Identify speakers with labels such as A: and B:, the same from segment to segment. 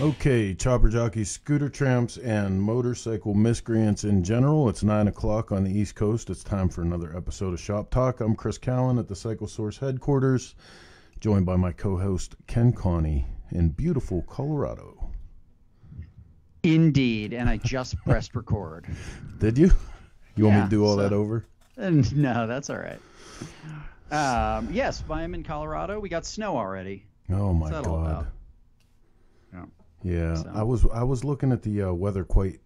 A: Okay, chopper jockeys, scooter tramps, and motorcycle miscreants in general. It's 9 o'clock on the East Coast. It's time for another episode of Shop Talk. I'm Chris Callen at the Cycle Source headquarters, joined by my co-host Ken Connie in beautiful Colorado.
B: Indeed, and I just pressed record.
A: Did you? You want me to do all that over?
B: No, that's all right. Yes, I'm in Colorado. We got snow already.
A: Oh my God. Yeah, so. I was looking at the weather quite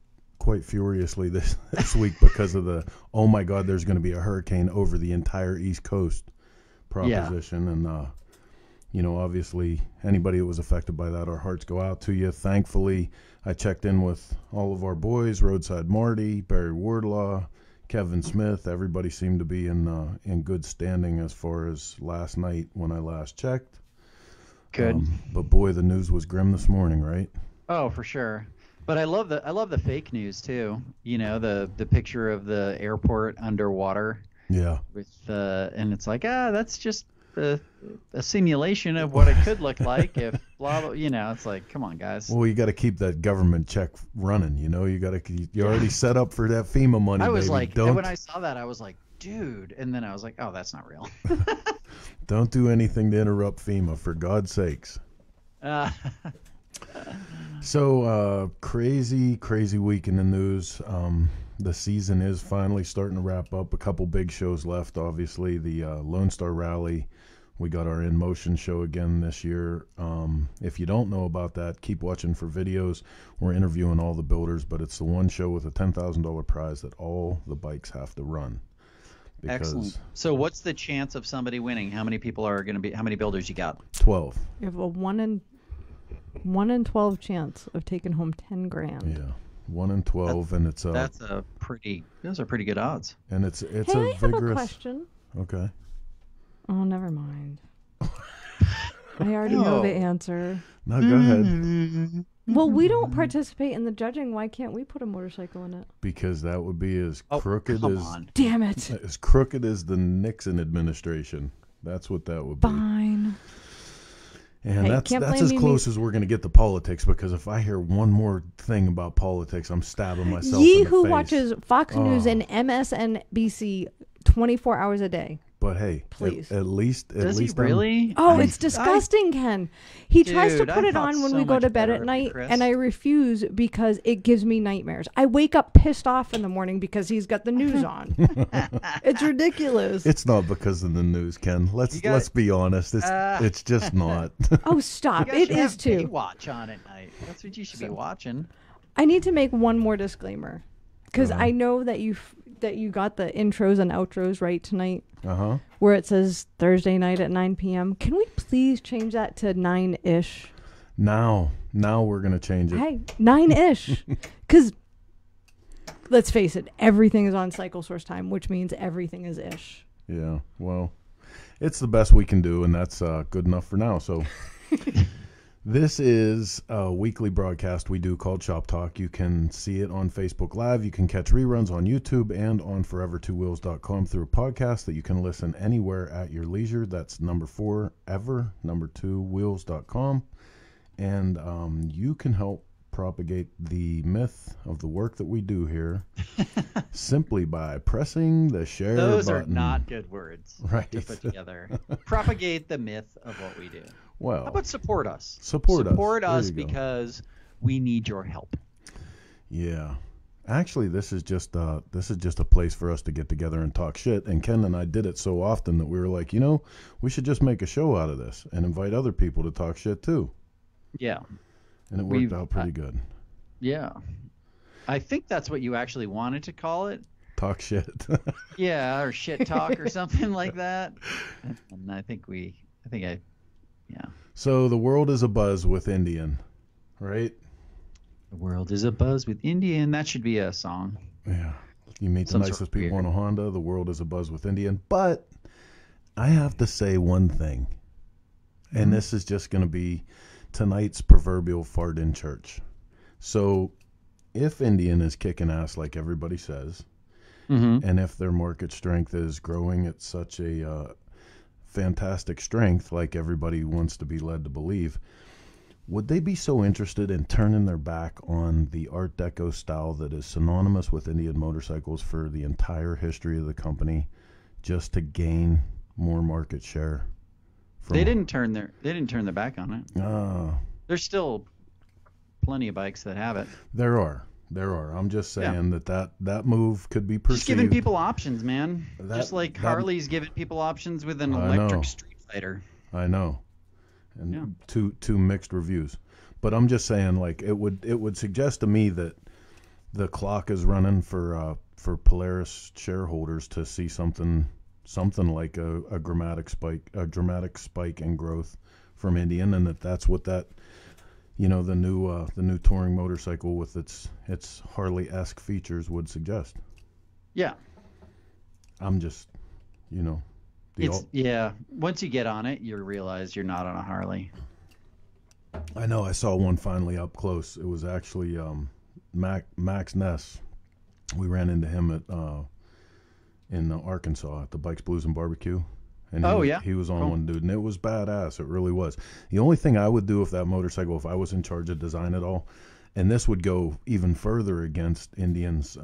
A: furiously this week because of the oh my God, there's going to be a hurricane over the entire East Coast proposition, and obviously anybody that was affected by that, our hearts go out to you. Thankfully, I checked in with all of our boys, Roadside Marty, Barry Wardlaw, Kevin Smith. Everybody seemed to be in good standing as far as last night when I last checked.
B: Good.
A: But boy, the news was grim this morning, right?
B: Oh, for sure. But I love the fake news too. You know, the picture of the airport underwater.
A: Yeah.
B: With and it's like, that's just a simulation of what it could look like if blah blah. You know, it's like, come on, guys.
A: Well, you got to keep that government check running. You know, you're already set up for that FEMA money.
B: I was
A: baby.
B: like, when I saw that, I was like, dude, and then I was like, oh, that's not real.
A: Don't do anything to interrupt FEMA, for God's sakes. So, crazy week in the news. The season is finally starting to wrap up. A couple big shows left, obviously. The Lone Star Rally. We got our In Motion show again this year. If you don't know about that, keep watching for videos. We're interviewing all the builders, but it's the one show with a $10,000 prize that all the bikes have to run.
B: Excellent. So what's the chance of somebody winning? How many people are going to be? How many builders you got?
A: 12.
C: You have a 1 in 12 chance of taking home 10 grand.
A: Yeah, 1 in 12, and it's
B: those are pretty good odds.
A: And it's
C: hey,
A: a vigorous.
C: I have a question.
A: Okay.
C: Oh, never mind. I already know the answer.
A: No, go ahead.
C: Well, we don't participate in the judging. Why can't we put a motorcycle in it?
A: Because that would be as crooked
C: Damn it.
A: As crooked as the Nixon administration. That's what that would be.
C: Fine.
A: And that's as close as we're going to get to politics, because if I hear one more thing about politics, I'm stabbing myself in the
C: who
A: face.
C: Watches Fox News and MSNBC 24 hours a day.
A: But hey,
C: please.
A: At least
B: he really?
C: It's disgusting, Ken. He tries to put it on when we go to bed at night, and I refuse because it gives me nightmares. I wake up pissed off in the morning because he's got the news on. It's ridiculous.
A: It's not because of the news, Ken. Let's be honest. It's just not.
C: Oh, stop! It is too.
B: Watch on at night. That's what you should be watching.
C: I need to make one more disclaimer, because I know that you got the intros and outros right tonight. Where it says Thursday night at 9 p.m. Can we please change that to 9-ish?
A: Now we're going to change it.
C: Hey, 9-ish. Because, let's face it, everything is on Cycle Source time, which means everything is ish.
A: Yeah, well, it's the best we can do, and that's good enough for now. So this is a weekly broadcast we do called Shop Talk. You can see it on Facebook Live. You can catch reruns on YouTube and on forever2wheels.com through a podcast that you can listen anywhere at your leisure. That's number 4, ever, number 2, wheels.com. And you can help propagate the myth of the work that we do here simply by pressing the share button.
B: Those are not good words to put together. Propagate the myth of what we do.
A: Well,
B: how about support us?
A: Support
B: us because we need your help.
A: Yeah. Actually, this is just a place for us to get together and talk shit. And Ken and I did it so often that we were like, we should just make a show out of this and invite other people to talk shit too.
B: Yeah.
A: And it worked out pretty good.
B: Yeah. I think that's what you actually wanted to call it.
A: Talk shit.
B: Yeah, or shit talk or something like that. And yeah.
A: So the world is abuzz with Indian, right?
B: The world is abuzz with Indian. That should be a song.
A: Yeah. You meet the nicest people in a Honda. The world is abuzz with Indian. But I have to say one thing, and this is just going to be tonight's proverbial fart in church. So if Indian is kicking ass like everybody says, and if their market strength is growing at such a fantastic strength like everybody wants to be led to believe, would they be so interested in turning their back on the Art Deco style that is synonymous with Indian motorcycles for the entire history of the company, just to gain more market share?
B: They didn't turn their back on it. There's still plenty of bikes that have it.
A: There are. I'm just saying that move could be perceived.
B: Just giving people options, man. Just like Harley's giving people options with an electric Street Fighter.
A: I know. And two mixed reviews. But I'm just saying, like, it would suggest to me that the clock is running for Polaris shareholders to see something like a dramatic spike in growth from Indian, and that's what that, the new touring motorcycle with its Harley-esque features would suggest.
B: Yeah.
A: I'm just,
B: once you get on it, you realize you're not on a Harley.
A: I know. I saw one finally up close. It was actually Max Ness. We ran into him in Arkansas at the Bikes, Blues, and Barbecue. And he was on one, dude, and it was badass. It really was. The only thing I would do with that motorcycle, if I was in charge of design at all, and this would go even further against Indian's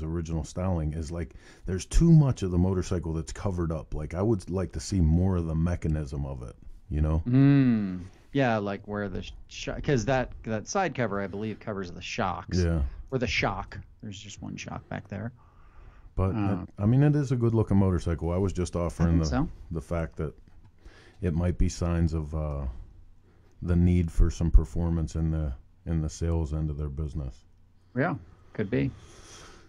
A: original styling, is like there's too much of the motorcycle that's covered up. Like I would like to see more of the mechanism of it,
B: Yeah, like where the because that side cover I believe covers the shocks.
A: Yeah.
B: Or the shock. There's just one shock back there.
A: But it is a good looking motorcycle. I was just offering the fact that it might be signs of the need for some performance in the sales end of their business.
B: Yeah, could be.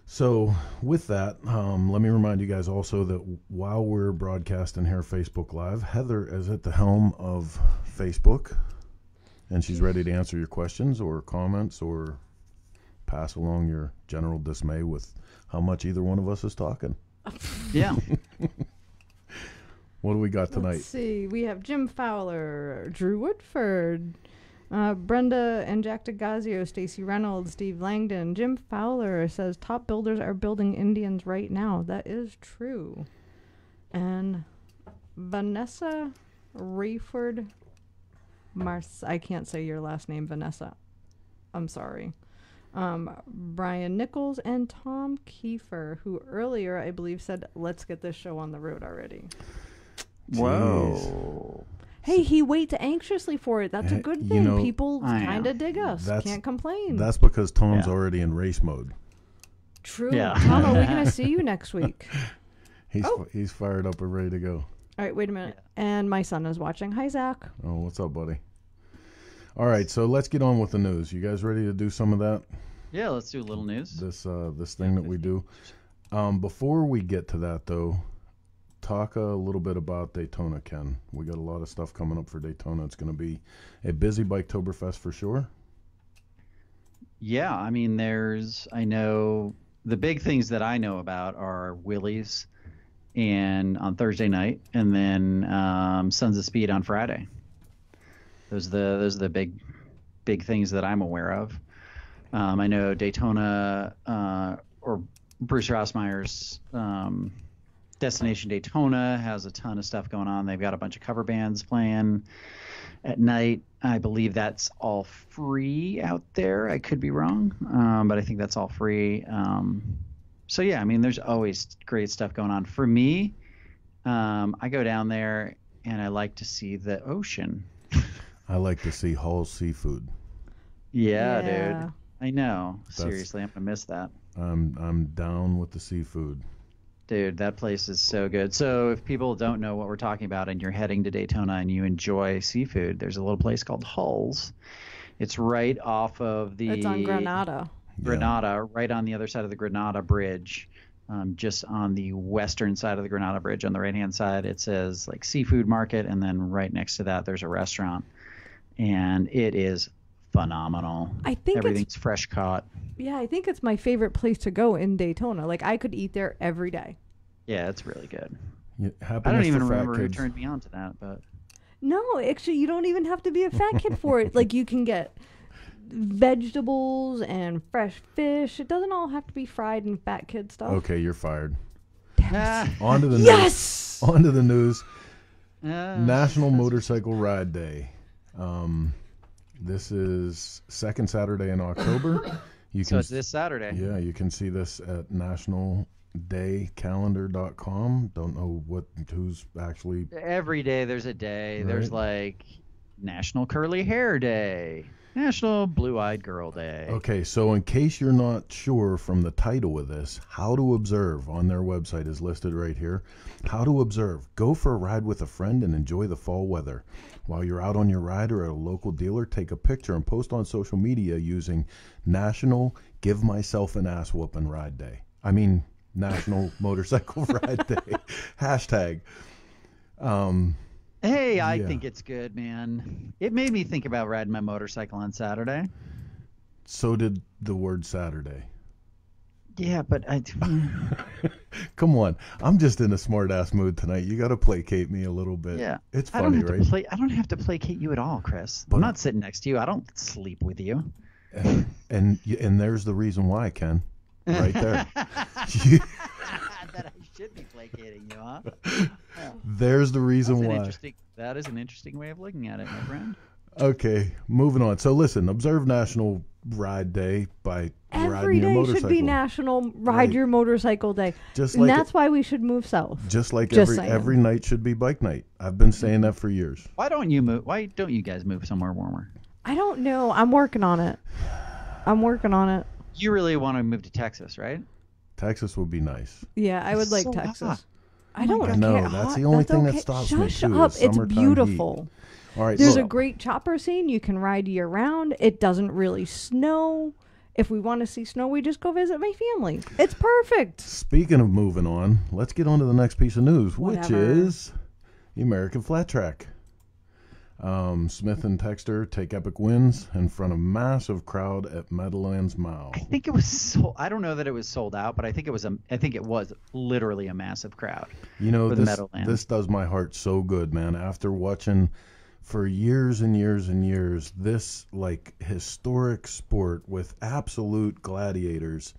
A: So with that, let me remind you guys also that while we're broadcasting here Facebook Live, Heather is at the helm of Facebook, and she's ready to answer your questions or comments or pass along your general dismay with how much either one of us is talking.
B: Yeah.
A: What do we got tonight?
C: Let's see. We have Jim Fowler, Drew Woodford, Brenda and Jack DeGazio, Stacy Reynolds, Steve Langdon. Jim Fowler says top builders are building Indians right now. That is true. And Vanessa Rayford I can't say your last name, Vanessa. I'm sorry. Brian Nichols and Tom Kiefer, who earlier, I believe, said, let's get this show on the road already.
B: Whoa.
C: Hey, he waits anxiously for it. That's a good thing. People kind of dig us. Can't complain.
A: That's because Tom's already in race mode.
C: True. Yeah. Tom, are we going to see you next week?
A: He's fired up and ready to go.
C: All right, wait a minute. And my son is watching. Hi, Zach.
A: Oh, what's up, buddy? All right, so let's get on with the news. You guys ready to do some of that?
B: Yeah, let's do a little news.
A: This thing that we do. Before we get to that, though, talk a little bit about Daytona, Ken. We got a lot of stuff coming up for Daytona. It's going to be a busy Biketoberfest for sure.
B: Yeah, I mean, I know the big things that I know about are Willie's and on Thursday night, and then Sons of Speed on Friday. Those are the big things that I'm aware of. I know Daytona or Bruce Rossmeyer's Destination Daytona has a ton of stuff going on. They've got a bunch of cover bands playing at night. I believe that's all free out there. I could be wrong, but I think that's all free. So yeah, I mean, there's always great stuff going on. For me, I go down there and I like to see the ocean.
A: I like to see Hall's seafood.
B: Yeah, dude. I know. Seriously, I'm gonna miss that.
A: I'm down with the seafood.
B: Dude, that place is so good. So if people don't know what we're talking about and you're heading to Daytona and you enjoy seafood, there's a little place called Hull's. It's right off of the...
C: It's on Granada.
B: Granada, right on the other side of the Granada Bridge. Just on the western side of the Granada Bridge on the right-hand side, it says like seafood market, and then right next to that there's a restaurant. And it is phenomenal.
C: I think
B: everything's fresh caught.
C: Yeah, I think it's my favorite place to go in Daytona. Like, I could eat there every day.
B: Yeah, it's really good.
A: I
B: don't even remember who turned me on to that, but...
C: No, actually, you don't even have to be a fat kid for it. Like, you can get vegetables and fresh fish. It doesn't all have to be fried and fat kid stuff.
A: Okay, you're fired. On to the news.
C: Yes!
A: On to the news. National Motorcycle Ride Day. This is second Saturday in October.
B: So it's this Saturday.
A: Yeah, you can see this at nationaldaycalendar.com. Don't know who's actually...
B: Every day there's a day.
A: Right.
B: There's like National Curly Hair Day, National Blue-Eyed Girl Day.
A: Okay, so in case you're not sure from the title of this, how to observe on their website is listed right here. How to observe. Go for a ride with a friend and enjoy the fall weather. While you're out on your ride or at a local dealer, take a picture and post on social media using National Give Myself an Ass Whoopin' Ride Day. I mean, National Motorcycle Ride Day. Hashtag.
B: Hey, I think it's good, man. It made me think about riding my motorcycle on Saturday.
A: So did the word Saturday.
B: Yeah, but
A: Come on. I'm just in a smart-ass mood tonight. You got to placate me a little bit.
B: Yeah.
A: It's funny, right?
B: I don't have to placate you at all, Chris. I'm not sitting next to you. I don't sleep with you.
A: And there's the reason why, Ken. Right there.
B: That I should be placating you, huh?
A: There's the reason why.
B: That is an interesting way of looking at it, my friend.
A: Okay, moving on. So listen, observe National Ride Day by riding your motorcycle.
C: Every day should be National Ride Your Motorcycle Day.
A: And
C: that's why we should move south.
A: Just like every night should be bike night. I've been saying that for years.
B: Why don't you guys move somewhere warmer?
C: I don't know. I'm working on it.
B: You really want to move to Texas, right?
A: Texas would be nice.
C: Yeah, I would like Texas.
B: Hot.
C: I don't care.
A: No, that's the only thing that stops me too.
C: Shut up. It's beautiful.
A: Heat. All right,
C: There's a great chopper scene. You can ride year round. It doesn't really snow. If we want to see snow, we just go visit my family. It's perfect.
A: Speaking of moving on, let's get on to the next piece of news, which
C: Whatever.
A: is the American Flat Track. Smith and Texter take epic wins in front of massive crowd at Meadowlands Mile.
B: I think it was I don't know that it was sold out, but I think it was literally a massive crowd.
A: You know,
B: for the Meadowlands.
A: This does my heart so good, man. After watching for years and years and years this like historic sport with absolute gladiators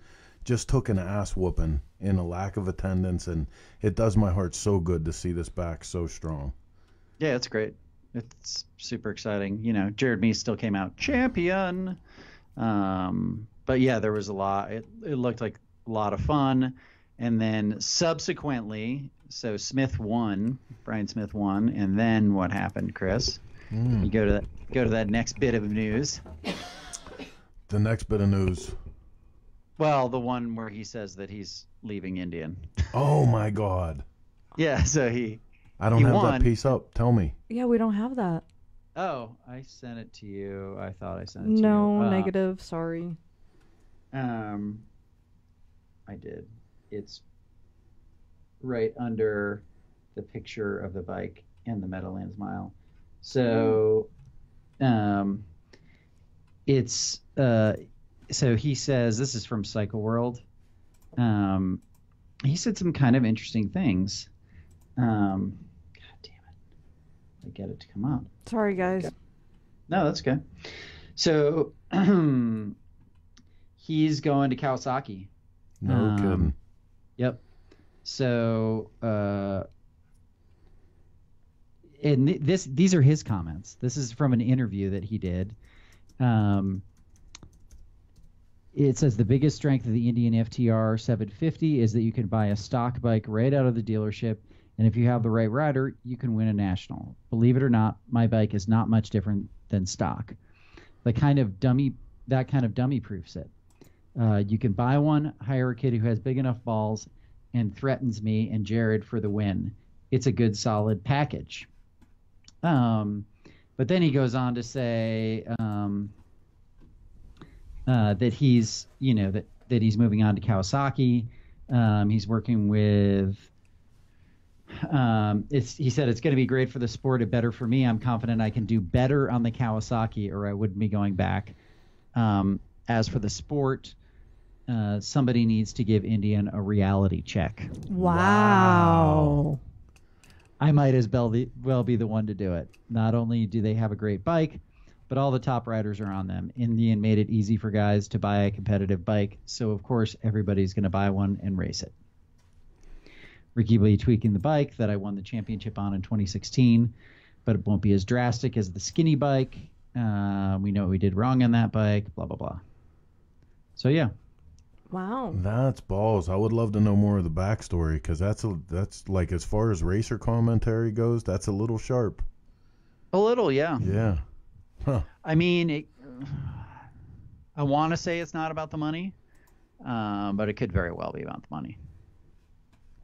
A: just took an ass whooping in a lack of attendance, and it does my heart so good to see this back so strong.
B: Yeah, it's great. It's super exciting. You know, Jared Meese still came out champion. But yeah, there was a lot. It looked like a lot of fun. And then subsequently, so Brian Smith won. And then what happened, Chris? You go to that next bit of news.
A: The next bit of news.
B: Well, the one where he says that he's leaving Indian.
A: Oh my God.
B: Yeah, so
A: I don't have that piece up. Tell me.
C: Yeah, we don't have that.
B: Oh, I sent it to you. I thought I sent it to you.
C: No, negative. Sorry.
B: I did. It's right under the picture of the bike and the Meadowlands Mile. So, it's so he says, this is from Cycle World. He said some kind of interesting things. God damn it! I get it to come up.
C: Sorry, guys.
B: Okay. No, that's good. So he's going to Kawasaki.
A: No kidding.
B: Yep. So and these are his comments. This is from an interview that he did. It says the biggest strength of the Indian FTR 750 is that you can buy a stock bike right out of the dealership. And if you have the right rider, you can win a national. Believe it or not, my bike is not much different than stock. That kind of dummy proofs it. You can buy one, hire a kid who has big enough balls, and threatens me and Jared for the win. It's a good, solid package. But then he goes on to say that he's moving on to Kawasaki. He's working with. He said it's going to be great for the sport and better for me. I'm confident I can do better on the Kawasaki, or I wouldn't be going back. As for the sport, somebody needs to give Indian a reality check.
C: Wow.
B: I might as well be the one to do it. Not only do they have a great bike, but all the top riders are on them. Indian made it easy for guys to buy a competitive bike, so of course everybody's going to buy one and race it. Ricky will be tweaking the bike that I won the championship on in 2016, but it won't be as drastic as the skinny bike. We know what we did wrong on that bike, blah, blah, blah. So, yeah.
C: Wow.
A: That's balls. I would love to know more of the backstory, because that's like, as far as racer commentary goes, that's a little sharp.
B: A little, yeah.
A: Yeah. Huh.
B: I mean, I want to say it's not about the money, but it could very well be about the money.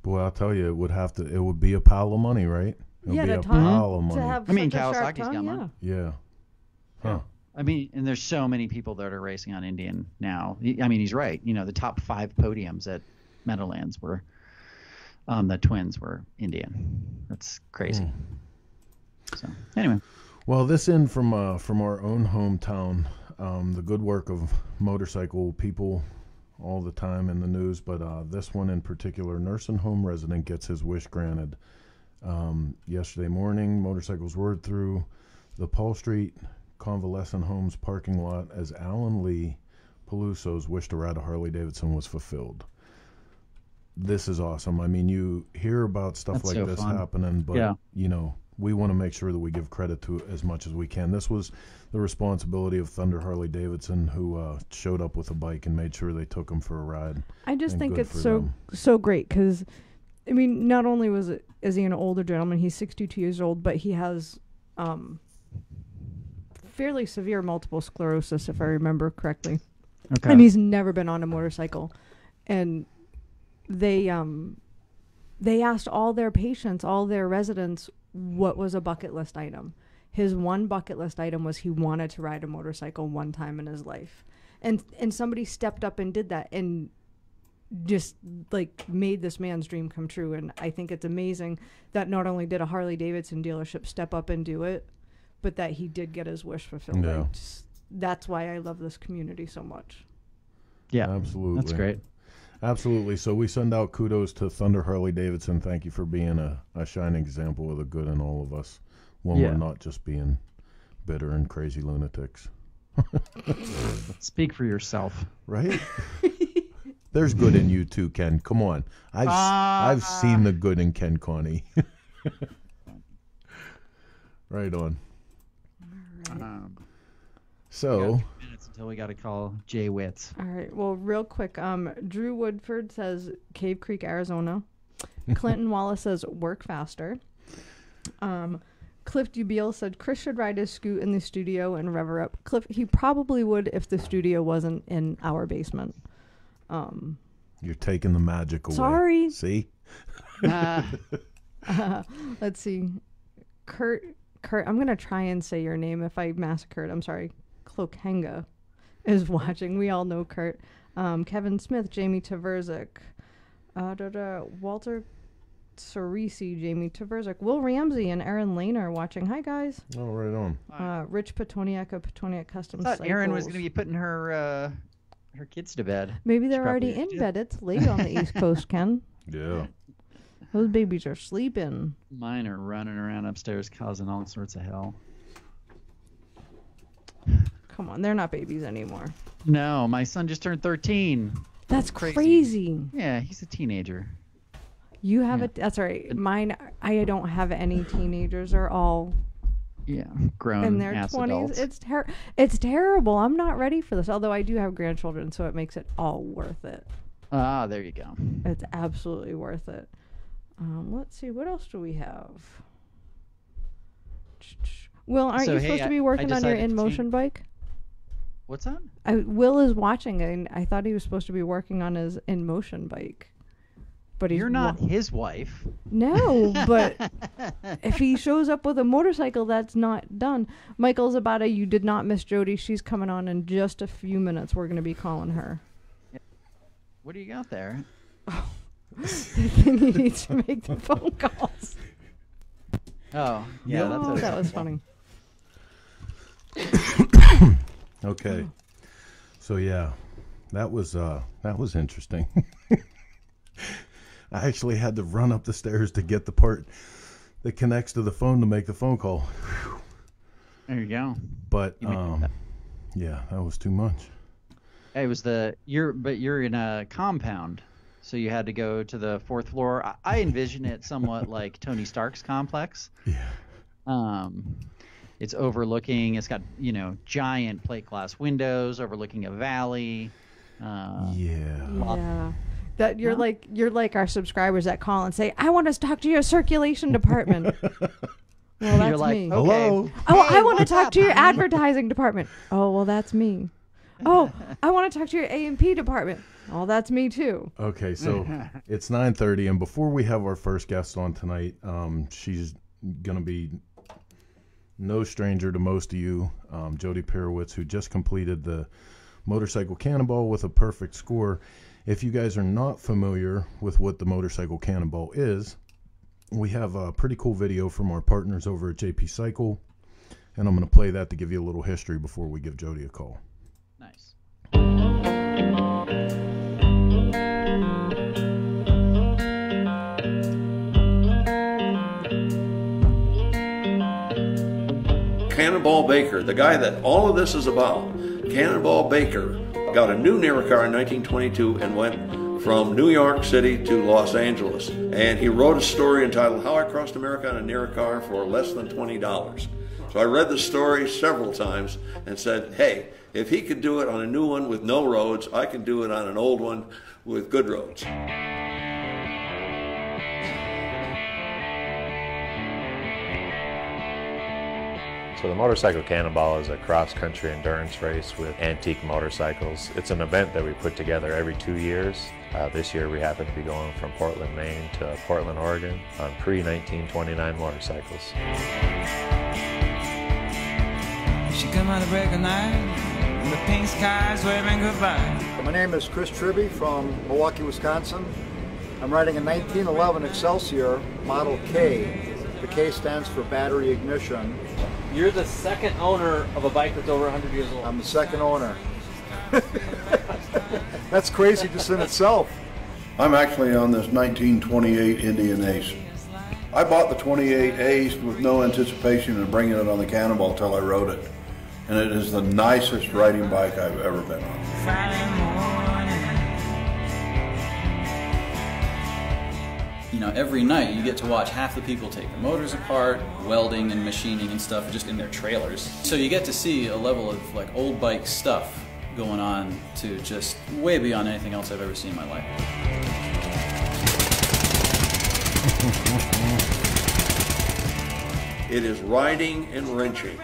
A: Boy, I'll tell you, it would be a pile of money, right? It would be a pile of money.
C: I
B: mean, Kawasaki's got money.
A: Yeah. Huh.
B: I mean, and there's so many people that are racing on Indian now. I mean, he's right. You know, the top 5 podiums at Meadowlands were, the twins were Indian. That's crazy. So, anyway.
A: Well, this in from our own hometown, the good work of motorcycle people all the time in the news, but this one in particular, nursing home resident gets his wish granted. Yesterday morning, motorcycles roared through the Paul Street Convalescent Homes parking lot as Alan Lee Peluso's wish to ride a Harley-Davidson was fulfilled. This is awesome. I mean, you hear about stuff
B: That's
A: like
B: so
A: this
B: fun.
A: happening, but, you know, we want to make sure that we give credit to it as much as we can. This was the responsibility of Thunder Harley-Davidson, who showed up with a bike and made sure they took him for a ride.
C: I just think it's so great, because, I mean, not only is he an older gentleman, he's 62 years old, but he has fairly severe multiple sclerosis, if I remember correctly.
B: Okay.
C: And he's never been on a motorcycle. And they asked all their patients, all their residents, what was a bucket list item. His one bucket list item was he wanted to ride a motorcycle one time in his life. And somebody stepped up and did that and just like made this man's dream come true. And I think it's amazing that not only did a Harley Davidson dealership step up and do it, but that he did get his wish fulfilled.
A: Yeah.
C: That's why I love this community so much.
B: Yeah,
A: absolutely.
B: That's great.
A: Absolutely. So we send out kudos to Thunder Harley-Davidson. Thank you for being a shining example of the good in all of us when we're not just being bitter and crazy lunatics.
B: Speak for yourself.
A: Right? There's good in you too, Ken. Come on. I've seen the good in Ken Connie. Right on.
C: All right.
A: So,
B: we got 2 minutes until we got to call Jay Witz.
C: All right. Well, real quick, Drew Woodford says Cave Creek, Arizona. Clinton Wallace says work faster. Cliff Dubiel said Chris should ride his scoot in the studio and rev her up. Cliff, he probably would if the studio wasn't in our basement.
A: you're taking the magic away.
C: Sorry.
A: See?
C: Let's see. Kurt, I'm going to try and say your name. If I massacre it, I'm sorry. Klokenga is watching. We all know Kurt. Kevin Smith, Jamie Tverzek, Walter Cerisi, Jamie Tverzek, Will Ramsey, and Aaron Lane are watching. Hi, guys.
A: Oh, right on.
C: Rich Petoniak of Petoniak Custom
B: I thought
C: Cycles.
B: Aaron was going to be putting her kids to bed.
C: Maybe they're already in bed. It's late on the East Coast, Ken.
A: Yeah.
C: Those babies are sleeping.
B: Mine are running around upstairs causing all sorts of hell.
C: Come on, they're not babies anymore.
B: No, my son just turned 13.
C: That's crazy.
B: Yeah, he's a teenager.
C: You have that's all right. Mine, I don't have any teenagers. They're all
B: grown
C: in their
B: ass
C: 20s.
B: adults.
C: It's terrible. I'm not ready for this. Although I do have grandchildren, so it makes it all worth it.
B: Ah, there you go.
C: It's absolutely worth it. Let's see. What else do we have? Will, aren't you supposed to be working on your in-motion bike?
B: What's that?
C: Will is watching, and I thought he was supposed to be working on his in-motion bike. But
B: you're not his wife.
C: No, but if he shows up with a motorcycle, that's not done. Michael Zabata, you did not miss Jody. She's coming on in just a few minutes. We're going to be calling her.
B: What do you got there?
C: Oh, he needs to make the phone calls.
B: Oh, yeah,
C: that was funny.
A: Okay, so yeah, that was interesting. I actually had to run up the stairs to get the part that connects to the phone to make the phone call. Whew.
B: There you go.
A: But yeah, that was too much.
B: Hey, it was you're in a compound, so you had to go to the 4th floor. I envision it somewhat like Tony Stark's complex.
A: Yeah.
B: It's overlooking. It's got giant plate glass windows overlooking a valley.
C: Yeah. That you're like our subscribers that call and say, "I want to talk to your circulation department." Well, that's me.
B: Okay.
A: Hello.
C: Oh, I want to talk to your advertising department. Oh, well, that's me. Oh, I want to talk to your A&P department. Oh, that's me too.
A: Okay, so it's 9:30, and before we have our first guest on tonight, she's going to be no stranger to most of you, Jody Perewitz, who just completed the Motorcycle Cannonball with a perfect score. If you guys are not familiar with what the Motorcycle Cannonball is, we have a pretty cool video from our partners over at JP Cycle, and I'm going to play that to give you a little history before we give Jody a call.
B: Nice.
D: Cannonball Baker, the guy that all of this is about, Cannonball Baker, got a new NERA car in 1922 and went from New York City to Los Angeles. And he wrote a story entitled How I Crossed America on a NERA Car for Less Than $20. So I read the story several times and said, hey, if he could do it on a new one with no roads, I can do it on an old one with good roads.
E: So the Motorcycle Cannonball is a cross-country endurance race with antique motorcycles. It's an event that we put together every 2 years. This year we happen to be going from Portland, Maine to Portland, Oregon on pre-1929 motorcycles.
F: She come out of break of night, and the pink skies waving goodbye.
G: My name is Chris Tribby from Milwaukee, Wisconsin. I'm riding a 1911 Excelsior Model K. The K stands for battery ignition.
H: You're the second owner of a bike that's over 100 years old.
G: I'm the second owner. That's crazy just in itself.
D: I'm actually on this 1928 Indian Ace. I bought the 28 Ace with no anticipation of bringing it on the Cannonball till I rode it. And it is the nicest riding bike I've ever been on.
F: Friday morning.
I: You know, every night you get to watch half the people take the motors apart, welding and machining and stuff just in their trailers. So you get to see a level of like old bike stuff going on to just way beyond anything else I've ever seen in my life.
D: It is riding and wrenching.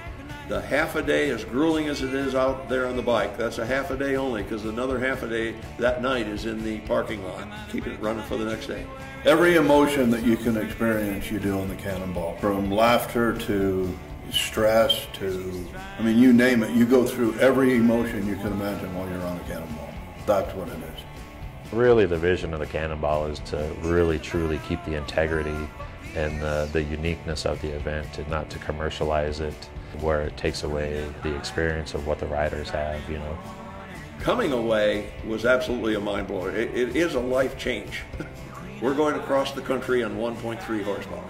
D: The half a day, as grueling as it is out there on the bike, that's a half a day only, because another half a day that night is in the parking lot, keeping it running for the next day. Every emotion that you can experience, you do on the Cannonball. From laughter to stress to, I mean, you name it, you go through every emotion you can imagine while you're on the Cannonball. That's what it is.
E: Really, the vision of the Cannonball is to really, truly keep the integrity and the uniqueness of the event, and not to commercialize it where it takes away the experience of what the riders have, you know.
D: Coming away was absolutely a mind blower. It is a life change. We're going across the country on 1.3 horsepower.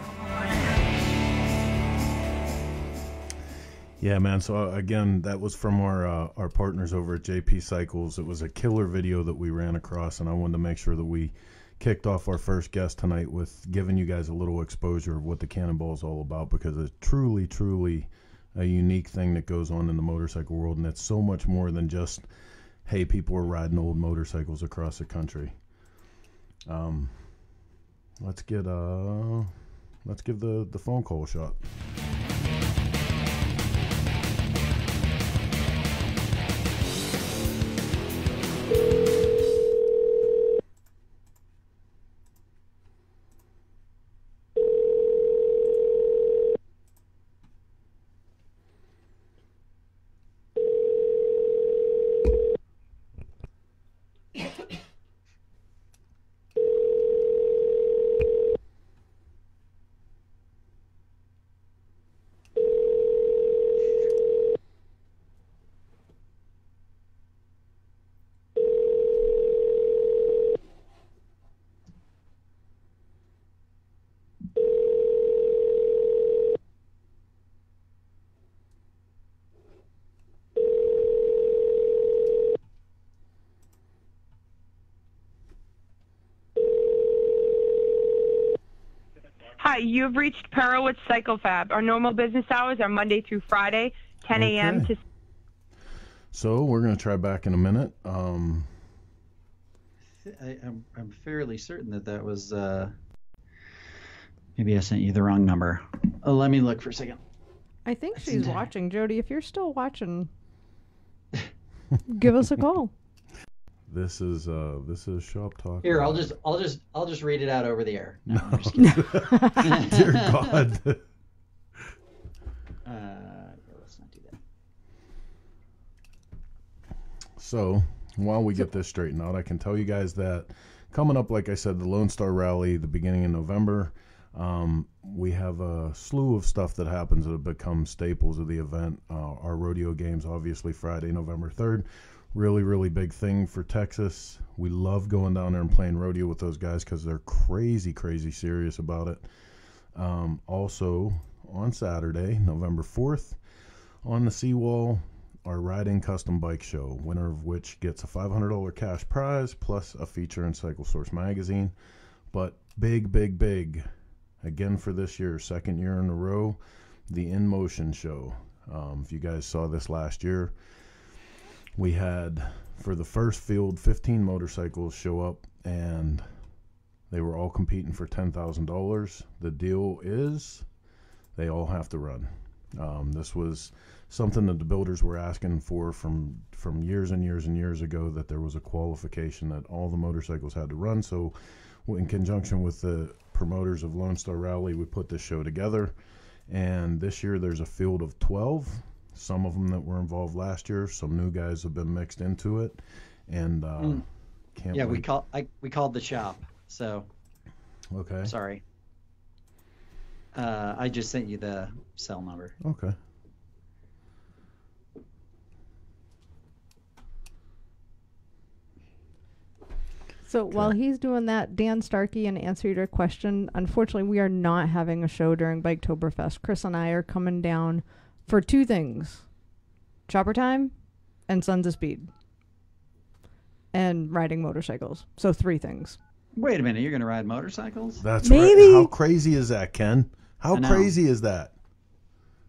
A: Yeah, man. So again, that was from our partners over at JP Cycles. It was a killer video that we ran across, and I wanted to make sure that we kicked off our first guest tonight with giving you guys a little exposure of what the Cannonball is all about, because it's truly, truly a unique thing that goes on in the motorcycle world, and it's so much more than just, hey, people are riding old motorcycles across the country. Let's give the phone call a shot.
J: Hi, you've reached Perewitz Cycle Fab. Our normal business hours are Monday through Friday, 10 a.m. to...
A: So we're going to try back in a minute.
B: I'm fairly certain that was... Maybe I sent you the wrong number. Let me look for a second.
C: I think she's watching. Jody, if you're still watching, give us a call.
A: This is ShopTalk.
B: Here, I'll just read it out over the air. No, I'm just kidding.
A: Dear God.
B: Let's not do that.
A: So while we get this straightened out, I can tell you guys that coming up, like I said, the Lone Star Rally, the beginning of November. We have a slew of stuff that happens that have become staples of the event. Our rodeo games, obviously Friday, November 3rd. Really, really big thing for Texas. We love going down there and playing rodeo with those guys because they're crazy, crazy serious about it. Also, on Saturday, November 4th, on the seawall, our Riding Custom Bike Show, winner of which gets a $500 cash prize plus a feature in Cycle Source magazine. But big, big, big, again for this year, second year in a row, the In Motion Show. If you guys saw this last year, we had, for the first field, 15 motorcycles show up, and they were all competing for $10,000. The deal is they all have to run. This was something that the builders were asking for from years and years and years ago, that there was a qualification that all the motorcycles had to run. So in conjunction with the promoters of Lone Star Rally, we put this show together. And this year there's a field of 12. Some of them that were involved last year, some new guys have been mixed into it, and can't wait.
B: we called the shop. So
A: okay,
B: sorry. I just sent you the cell number.
A: Okay.
C: So while he's doing that, Dan Starkey, in answer to your question, unfortunately, we are not having a show during Biketoberfest. Chris and I are coming down for two things: Chopper Time and Sons of Speed. And riding motorcycles. So 3 things.
B: Wait a minute, you're going to ride motorcycles?
A: That's right. How crazy is that, Ken? How crazy is that?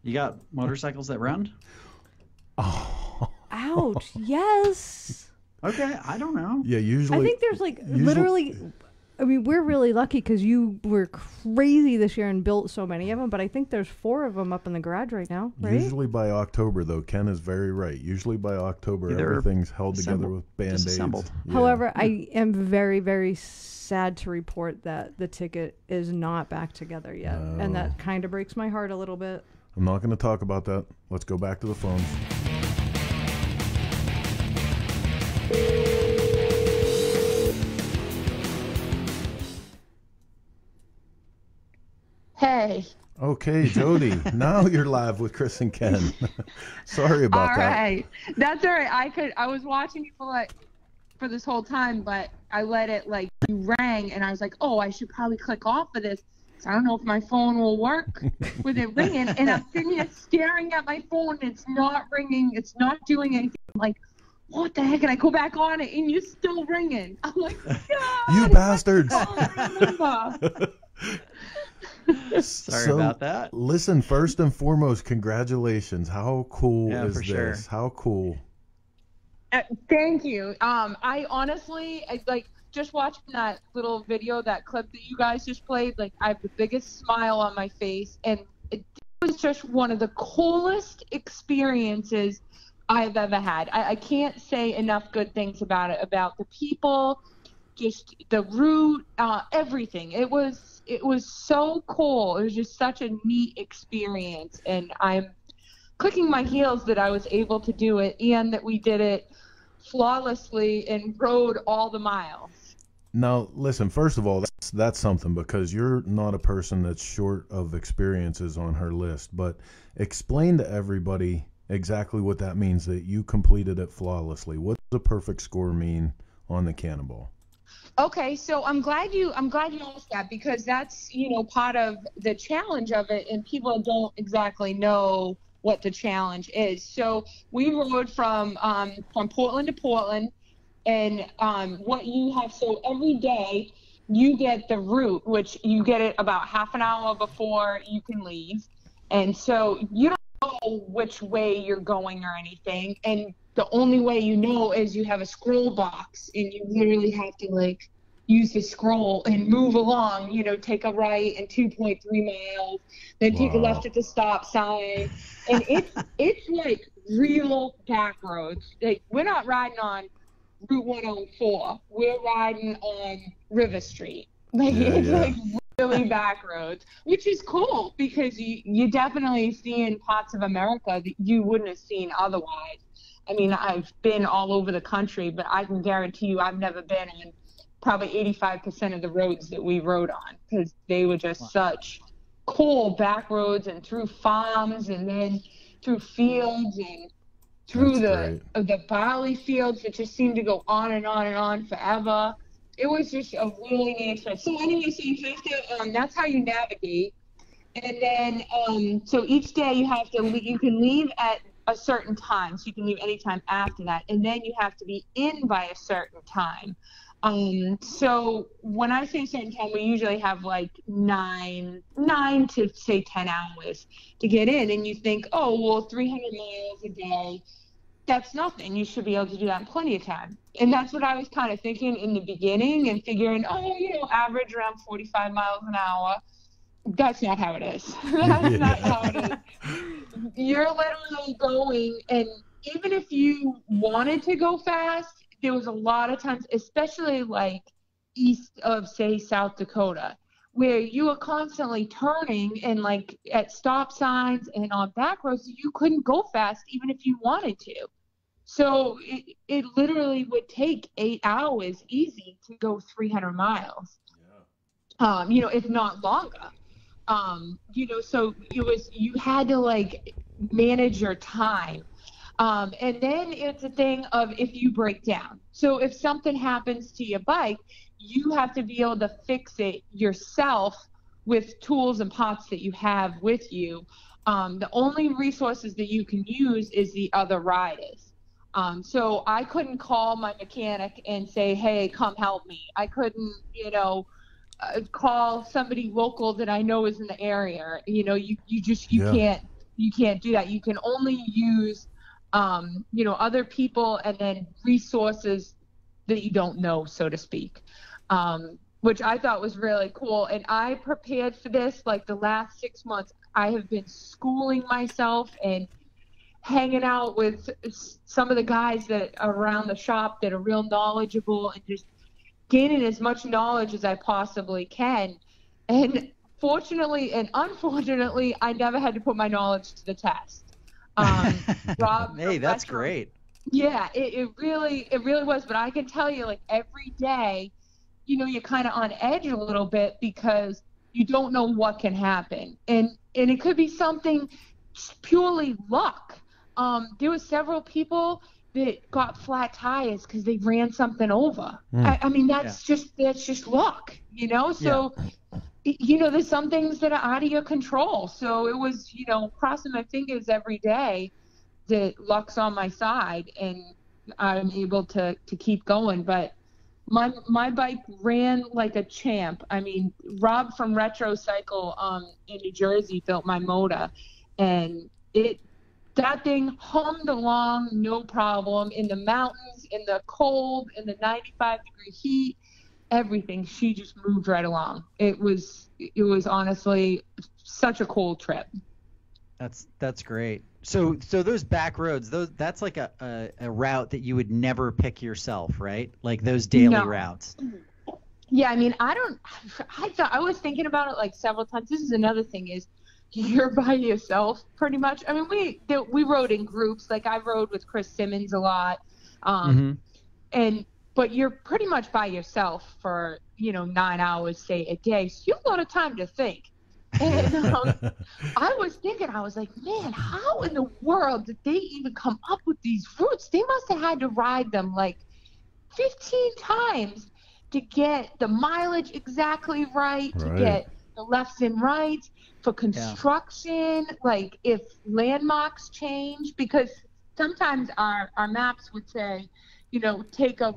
B: You got motorcycles that run?
A: Oh.
C: Ouch. Yes.
B: Okay, I don't know.
A: Yeah, usually.
C: I think there's literally... I mean, we're really lucky because you were crazy this year and built so many of them, but I think there's 4 of them up in the garage right now, right?
A: Usually by October, though, Ken is very right. Usually by October, everything's held together with Band-Aids. Yeah.
C: However, I am very, very sad to report that the ticket is not back together yet, and that kind of breaks my heart a little bit.
A: I'm not going to talk about that. Let's go back to the phones.
K: Hey.
A: Okay, Jody. Now you're live with Chris and Ken. Sorry about that.
K: All right. That's all right. I was watching you for this whole time, but I let it you rang, and I was like, oh, I should probably click off of this. So I don't know if my phone will work with it ringing, and I'm sitting here staring at my phone. It's not ringing. It's not doing anything. I'm like, what the heck? And I go back on it, and you're still ringing. I'm like, God,
A: you bastards.
B: Sorry about that.
A: Listen, first and foremost, congratulations. How cool is this?
B: Sure.
A: How cool.
K: Thank you. I honestly, just watching that little video, that clip that you guys just played, I have the biggest smile on my face, and it was just one of the coolest experiences I've ever had. I can't say enough good things about it, about the people, just the route, everything. It was so cool. It was just such a neat experience, and I'm clicking my heels that I was able to do it, and that we did it flawlessly and rode all the miles.
A: Now, listen, first of all, that's something, because you're not a person that's short of experiences on her list, but explain to everybody exactly what that means, that you completed it flawlessly. What does a perfect score mean on the Cannonball?
K: Okay, so I'm glad you asked that, because that's, part of the challenge of it, and people don't exactly know what the challenge is. So we rode from Portland to Portland, and what you have, so every day you get the route, which you get it about half an hour before you can leave. And so you don't know which way you're going or anything. And the only way you know is you have a scroll box, and you literally have to like use the scroll and move along, you know, take a right and 2.3 miles, then take a left at the stop sign. And it's like real back roads. Like, we're not riding on Route 104. We're riding on River Street. Like, like really back roads, which is cool because you definitely see in parts of America that you wouldn't have seen otherwise. I mean, I've been all over the country, but I can guarantee you I've never been on probably 85% of the roads that we rode on, because they were just such cool back roads, and through farms, and then through fields, and through the barley fields that just seemed to go on and on and on forever. It was just a really nice trip. So anyway, so you have to, that's how you navigate. And then, so each day you can leave at a certain time, so you can leave any time after that, and then you have to be in by a certain time. So when I say certain time, we usually have like 9 to say 10 hours to get in, and you think, oh, well, 300 miles a day, that's nothing. You should be able to do that in plenty of time. And that's what I was kind of thinking in the beginning, and figuring, oh, you know, average around 45 miles an hour. That's not how it is. That's not how it is. You're literally going, and even if you wanted to go fast, there was a lot of times, especially like east of, say, South Dakota, where you were constantly turning and like at stop signs and on back roads, you couldn't go fast even if you wanted to. So it literally would take 8 hours easy to go 300 miles, you know, if not longer. You know, so you had to like manage your time. And then it's a thing of if you break down. So if something happens to your bike, you have to be able to fix it yourself with tools and parts that you have with you. The only resources that you can use is the other riders. So I couldn't call my mechanic and say, hey, come help me. I couldn't, you know, call somebody local that I know is in the area. You know, you can't do that. You can only use you know, other people, and then resources that you don't know, so to speak, which I thought was really cool. And I prepared for this like the last 6 months. I have been schooling myself and hanging out with some of the guys that are around the shop that are real knowledgeable, and just gaining as much knowledge as I possibly can. And fortunately and unfortunately, I never had to put my knowledge to the test. Rob,
B: hey, that's great.
K: Yeah, it really was. But I can tell you, like, every day, you know, you're kind of on edge a little bit because you don't know what can happen, and it could be something purely luck. There were several people that got flat tires because they ran something over. I mean, that's just luck, you know. So. Yeah. You know, there's some things that are out of your control. So it was, you know, crossing my fingers every day that luck's on my side and I'm able to keep going. But my bike ran like a champ. I mean, Rob from Retro Cycle in New Jersey built my motor, and that thing hummed along no problem in the mountains, in the cold, in the 95-degree heat. Everything, she just moved right along. It was honestly such a cool trip.
B: That's great. So those back roads, that's like a route that you would never pick yourself, right? Like those daily routes.
K: Yeah, I mean, I was thinking about it like several times. This is another thing, is you're by yourself pretty much. I mean, we rode in groups. Like I rode with Chris Simmons a lot, but you're pretty much by yourself for, you know, 9 hours, say, a day. So you have a lot of time to think. And I was thinking, I was like, man, how in the world did they even come up with these routes? They must have had to ride them like 15 times to get the mileage exactly right, to get the lefts and rights, for construction, like if landmarks change, because sometimes our maps would say, you know, take a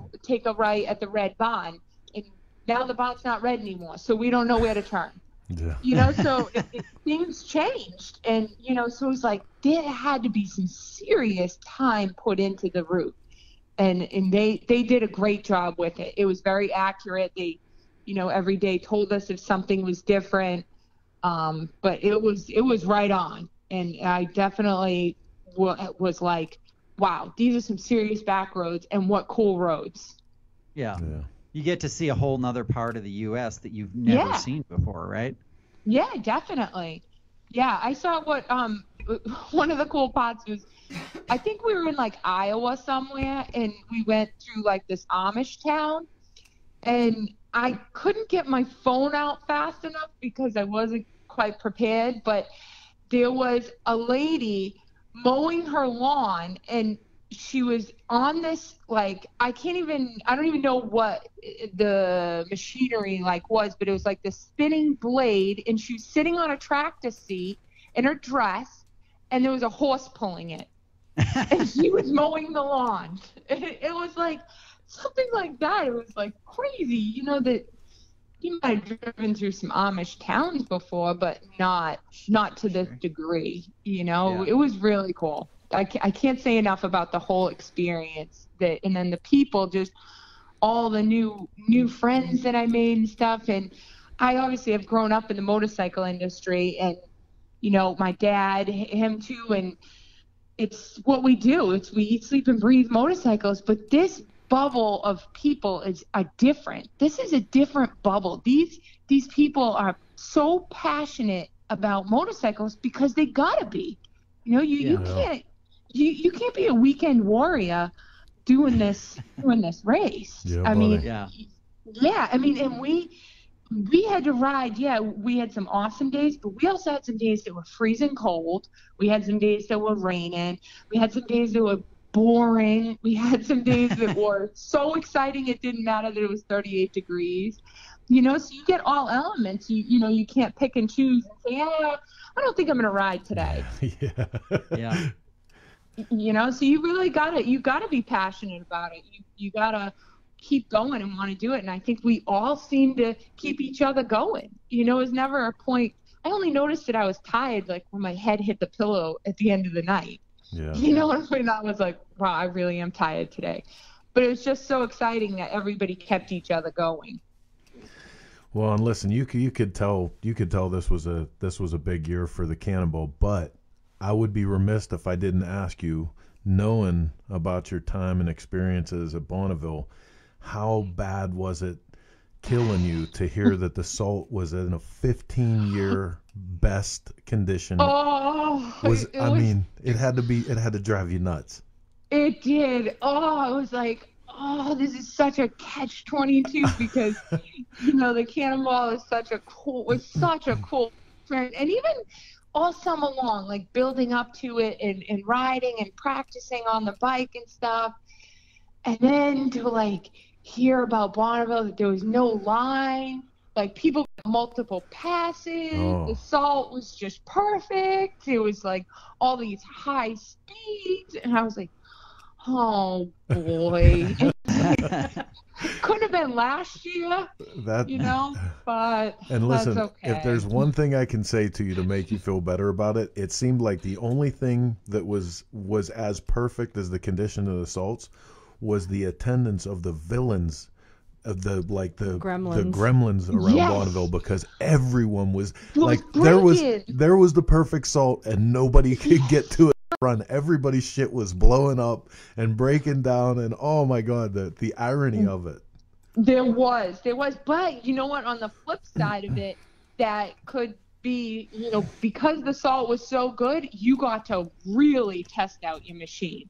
K: right at the Red Barn, and Now the bout's not red anymore, so we don't know where to turn.
A: Yeah.
K: You know, so things changed. And, you know, so it was like there had to be some serious time put into the route. And they did a great job with it. It was very accurate. They, you know, every day told us if something was different. But it was right on. And I definitely was like, wow, these are some serious back roads, and what cool roads.
B: Yeah. You get to see a whole nother part of the U.S. that you've never seen before, right?
K: Yeah, definitely. Yeah, I saw what one of the cool parts was, I think we were in like Iowa somewhere, and we went through like this Amish town, and I couldn't get my phone out fast enough because I wasn't quite prepared, but there was a lady mowing her lawn, and she was on this, like, I don't even know what the machinery like was, but it was like this spinning blade, and she was sitting on a tractor seat in her dress, and there was a horse pulling it. And she was mowing the lawn. It was like something like that. It was like crazy, you know, that you might have driven through some Amish towns before, but not to this degree, you know. It was really cool. I can't say enough about the whole experience, and then the people, just all the new friends that I made and stuff. And I obviously have grown up in the motorcycle industry, and, you know, my dad, him too, and it's what we do. We eat, sleep, and breathe motorcycles, but this bubble of people are different. This is a different bubble. These people are so passionate about motorcycles because they gotta be. You know, you can't be a weekend warrior doing this race.
A: Yeah,
K: I mean,
A: buddy.
K: and we had to ride. Yeah, we had some awesome days, but we also had some days that were freezing cold. We had some days that were raining. We had some days that were boring. We had some days that were so exciting it didn't matter that it was 38 degrees. You know, so you get all elements. You know, you can't pick and choose and say, I don't think I'm going to ride today.
B: Yeah.
K: You know, so you really gotta be passionate about it. You gotta keep going and want to do it. And I think we all seem to keep each other going. You know, it was never a point. I only noticed that I was tired, like when my head hit the pillow at the end of the night.
A: Yeah.
K: You know what I mean? I was like, wow, I really am tired today. But it was just so exciting that everybody kept each other going.
A: Well, and listen, you could tell this was a big year for the Cannonball, but I would be remiss if I didn't ask you, knowing about your time and experiences at Bonneville, how bad was it killing you to hear that the Salt was in a 15-year best condition? It had to drive you nuts.
K: It did. I was like, this is such a catch-22 because, you know, the Cannonball was such a cool friend. And even all summer long, like building up to it and riding and practicing on the bike and stuff. And then to like hear about Bonneville, that there was no line, like people got multiple passes. The Salt was just perfect. It was like all these high speeds. And I was like, oh boy. Couldn't have been last year, you know, but
A: and listen,
K: that's okay.
A: If there's one thing I can say to you to make you feel better about it, it seemed like the only thing that was as perfect as the condition of the Salts was the attendance of the villains, of the gremlins around Bonneville, because everyone was like, there was the perfect Salt and nobody could get to it. Run. Everybody's shit was blowing up and breaking down, and oh my god, the irony of it.
K: There was, but you know what? On the flip side of it, that could be, you know, because the Salt was so good, you got to really test out your machine.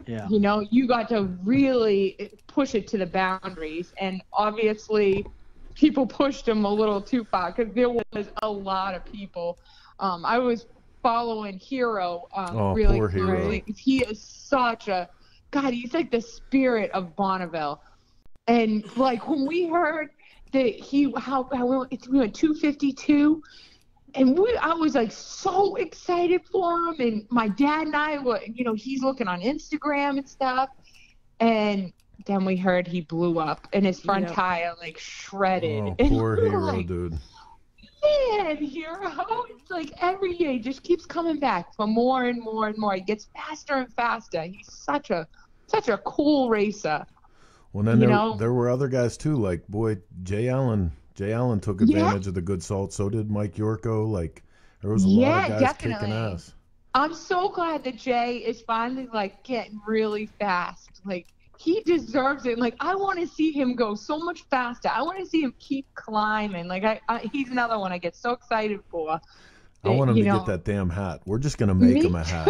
B: Yeah.
K: You know, you got to really push it to the boundaries, and obviously, people pushed them a little too far because there was a lot of people. I was following Hero really closely. He is such a god. He's like the spirit of Bonneville. And like when we heard that we went 252, and I was like so excited for him. And my dad and I were, you know, he's looking on Instagram and stuff, and then we heard he blew up and his front tire like shredded.
A: Oh,
K: and
A: poor
K: we're
A: hero,
K: like,
A: dude.
K: Man, hero, it's like every year he just keeps coming back for more and more and more. He gets faster and faster. He's such a cool racer.
A: Well, then there were other guys too, like Jay Allen. Jay Allen took advantage of the good salt. So did Mike Yorko. Like there was a lot of guys kicking ass.
K: I'm so glad that Jay is finally like getting really fast. Like he deserves it. Like I want to see him go so much faster. I want to see him keep climbing. Like he's another one I get so excited for.
A: I want him to get that damn hat. We're just gonna make him a hat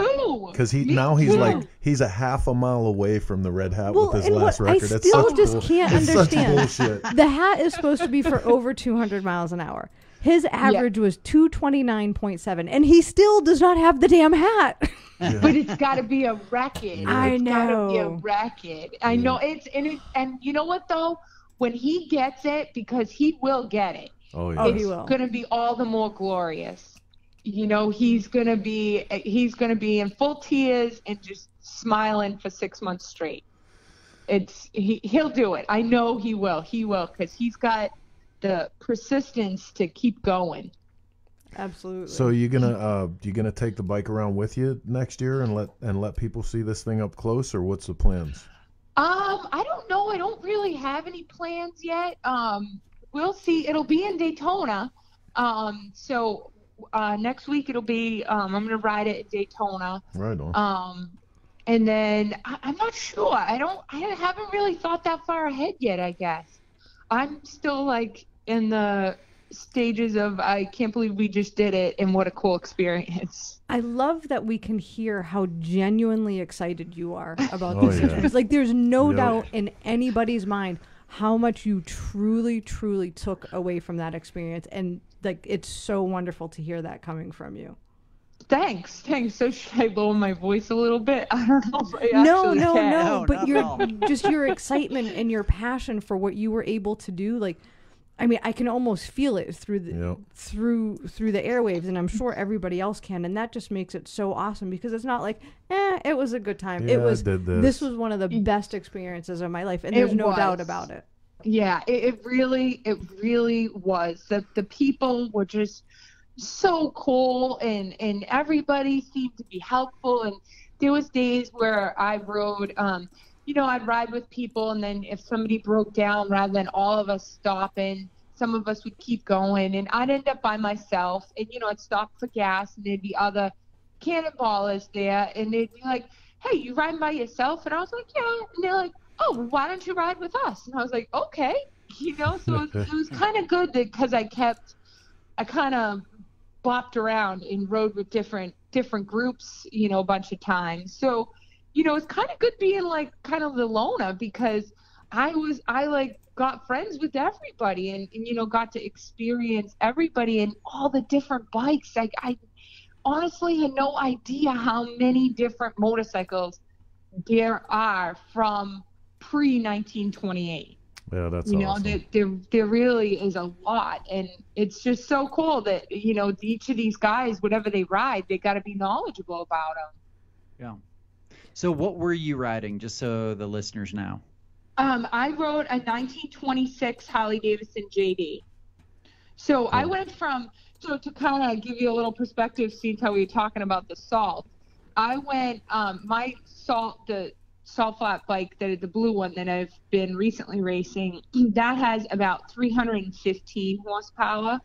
A: because he's a half a mile away from the red hat with his last record.
C: I still just can't understand. The hat is supposed to be for over 200 miles an hour. His average was 229.7, and he still does not have the damn hat.
K: Yeah. But it's got to be a record.
C: I know.
K: It's got to be a record. I know and you know what though? When he gets it, because he will get it.
A: Oh yeah.
K: It's going to be all the more glorious. You know, he's gonna be in full tears and just smiling for 6 months straight. He'll do it. I know he will. He will, because he's got the persistence to keep going.
C: Absolutely.
A: So you gonna take the bike around with you next year and let people see this thing up close, or what's the plans?
K: I don't know. I don't really have any plans yet. We'll see. It'll be in Daytona. So. Next week it'll be I'm gonna ride it at Daytona.
A: Right on.
K: And then I'm not sure. I haven't really thought that far ahead yet, I guess. I'm still like in the stages of I can't believe we just did it and what a cool experience.
C: I love that we can hear how genuinely excited you are about this experience. Like there's no doubt in anybody's mind how much you truly, truly took away from that experience, and like it's so wonderful to hear that coming from you.
K: Thanks. So should I lower my voice a little bit? I don't know if I
C: actually
K: can.
C: No, but your excitement and your passion for what you were able to do, like I mean, I can almost feel it through the through the airwaves, and I'm sure everybody else can, and that just makes it so awesome because it's not like, it was a good time.
A: Yeah,
C: This was one of the best experiences of my life, and there's no doubt about it.
K: Yeah, it really was. The people were just so cool, and everybody seemed to be helpful. And there was days where I rode, I'd ride with people, and then if somebody broke down, rather than all of us stopping, some of us would keep going, and I'd end up by myself, and I'd stop for gas, and there'd be other cannonballers there, and they'd be like, "Hey, you riding by yourself?" And I was like, "Yeah," and they're like, "Oh, well, why don't you ride with us?" And I was like, "Okay," so it was kind of good because I kind of bopped around and rode with different groups, a bunch of times. So, it's kind of good being like kind of the loner because I got friends with everybody and got to experience everybody and all the different bikes. I honestly had no idea how many different motorcycles there are from pre-1928.
A: Yeah, that's awesome.
K: There really is a lot, and it's just so cool that each of these guys, whatever they ride, they got to be knowledgeable about them.
B: Yeah. So what were you riding, just so the listeners know?
K: I rode a 1926 Harley Davidson JD. So I went from to kind of give you a little perspective, since how we were talking about the salt. I went my the salt flat bike, the blue one that I've been recently racing, that has about 315 horsepower,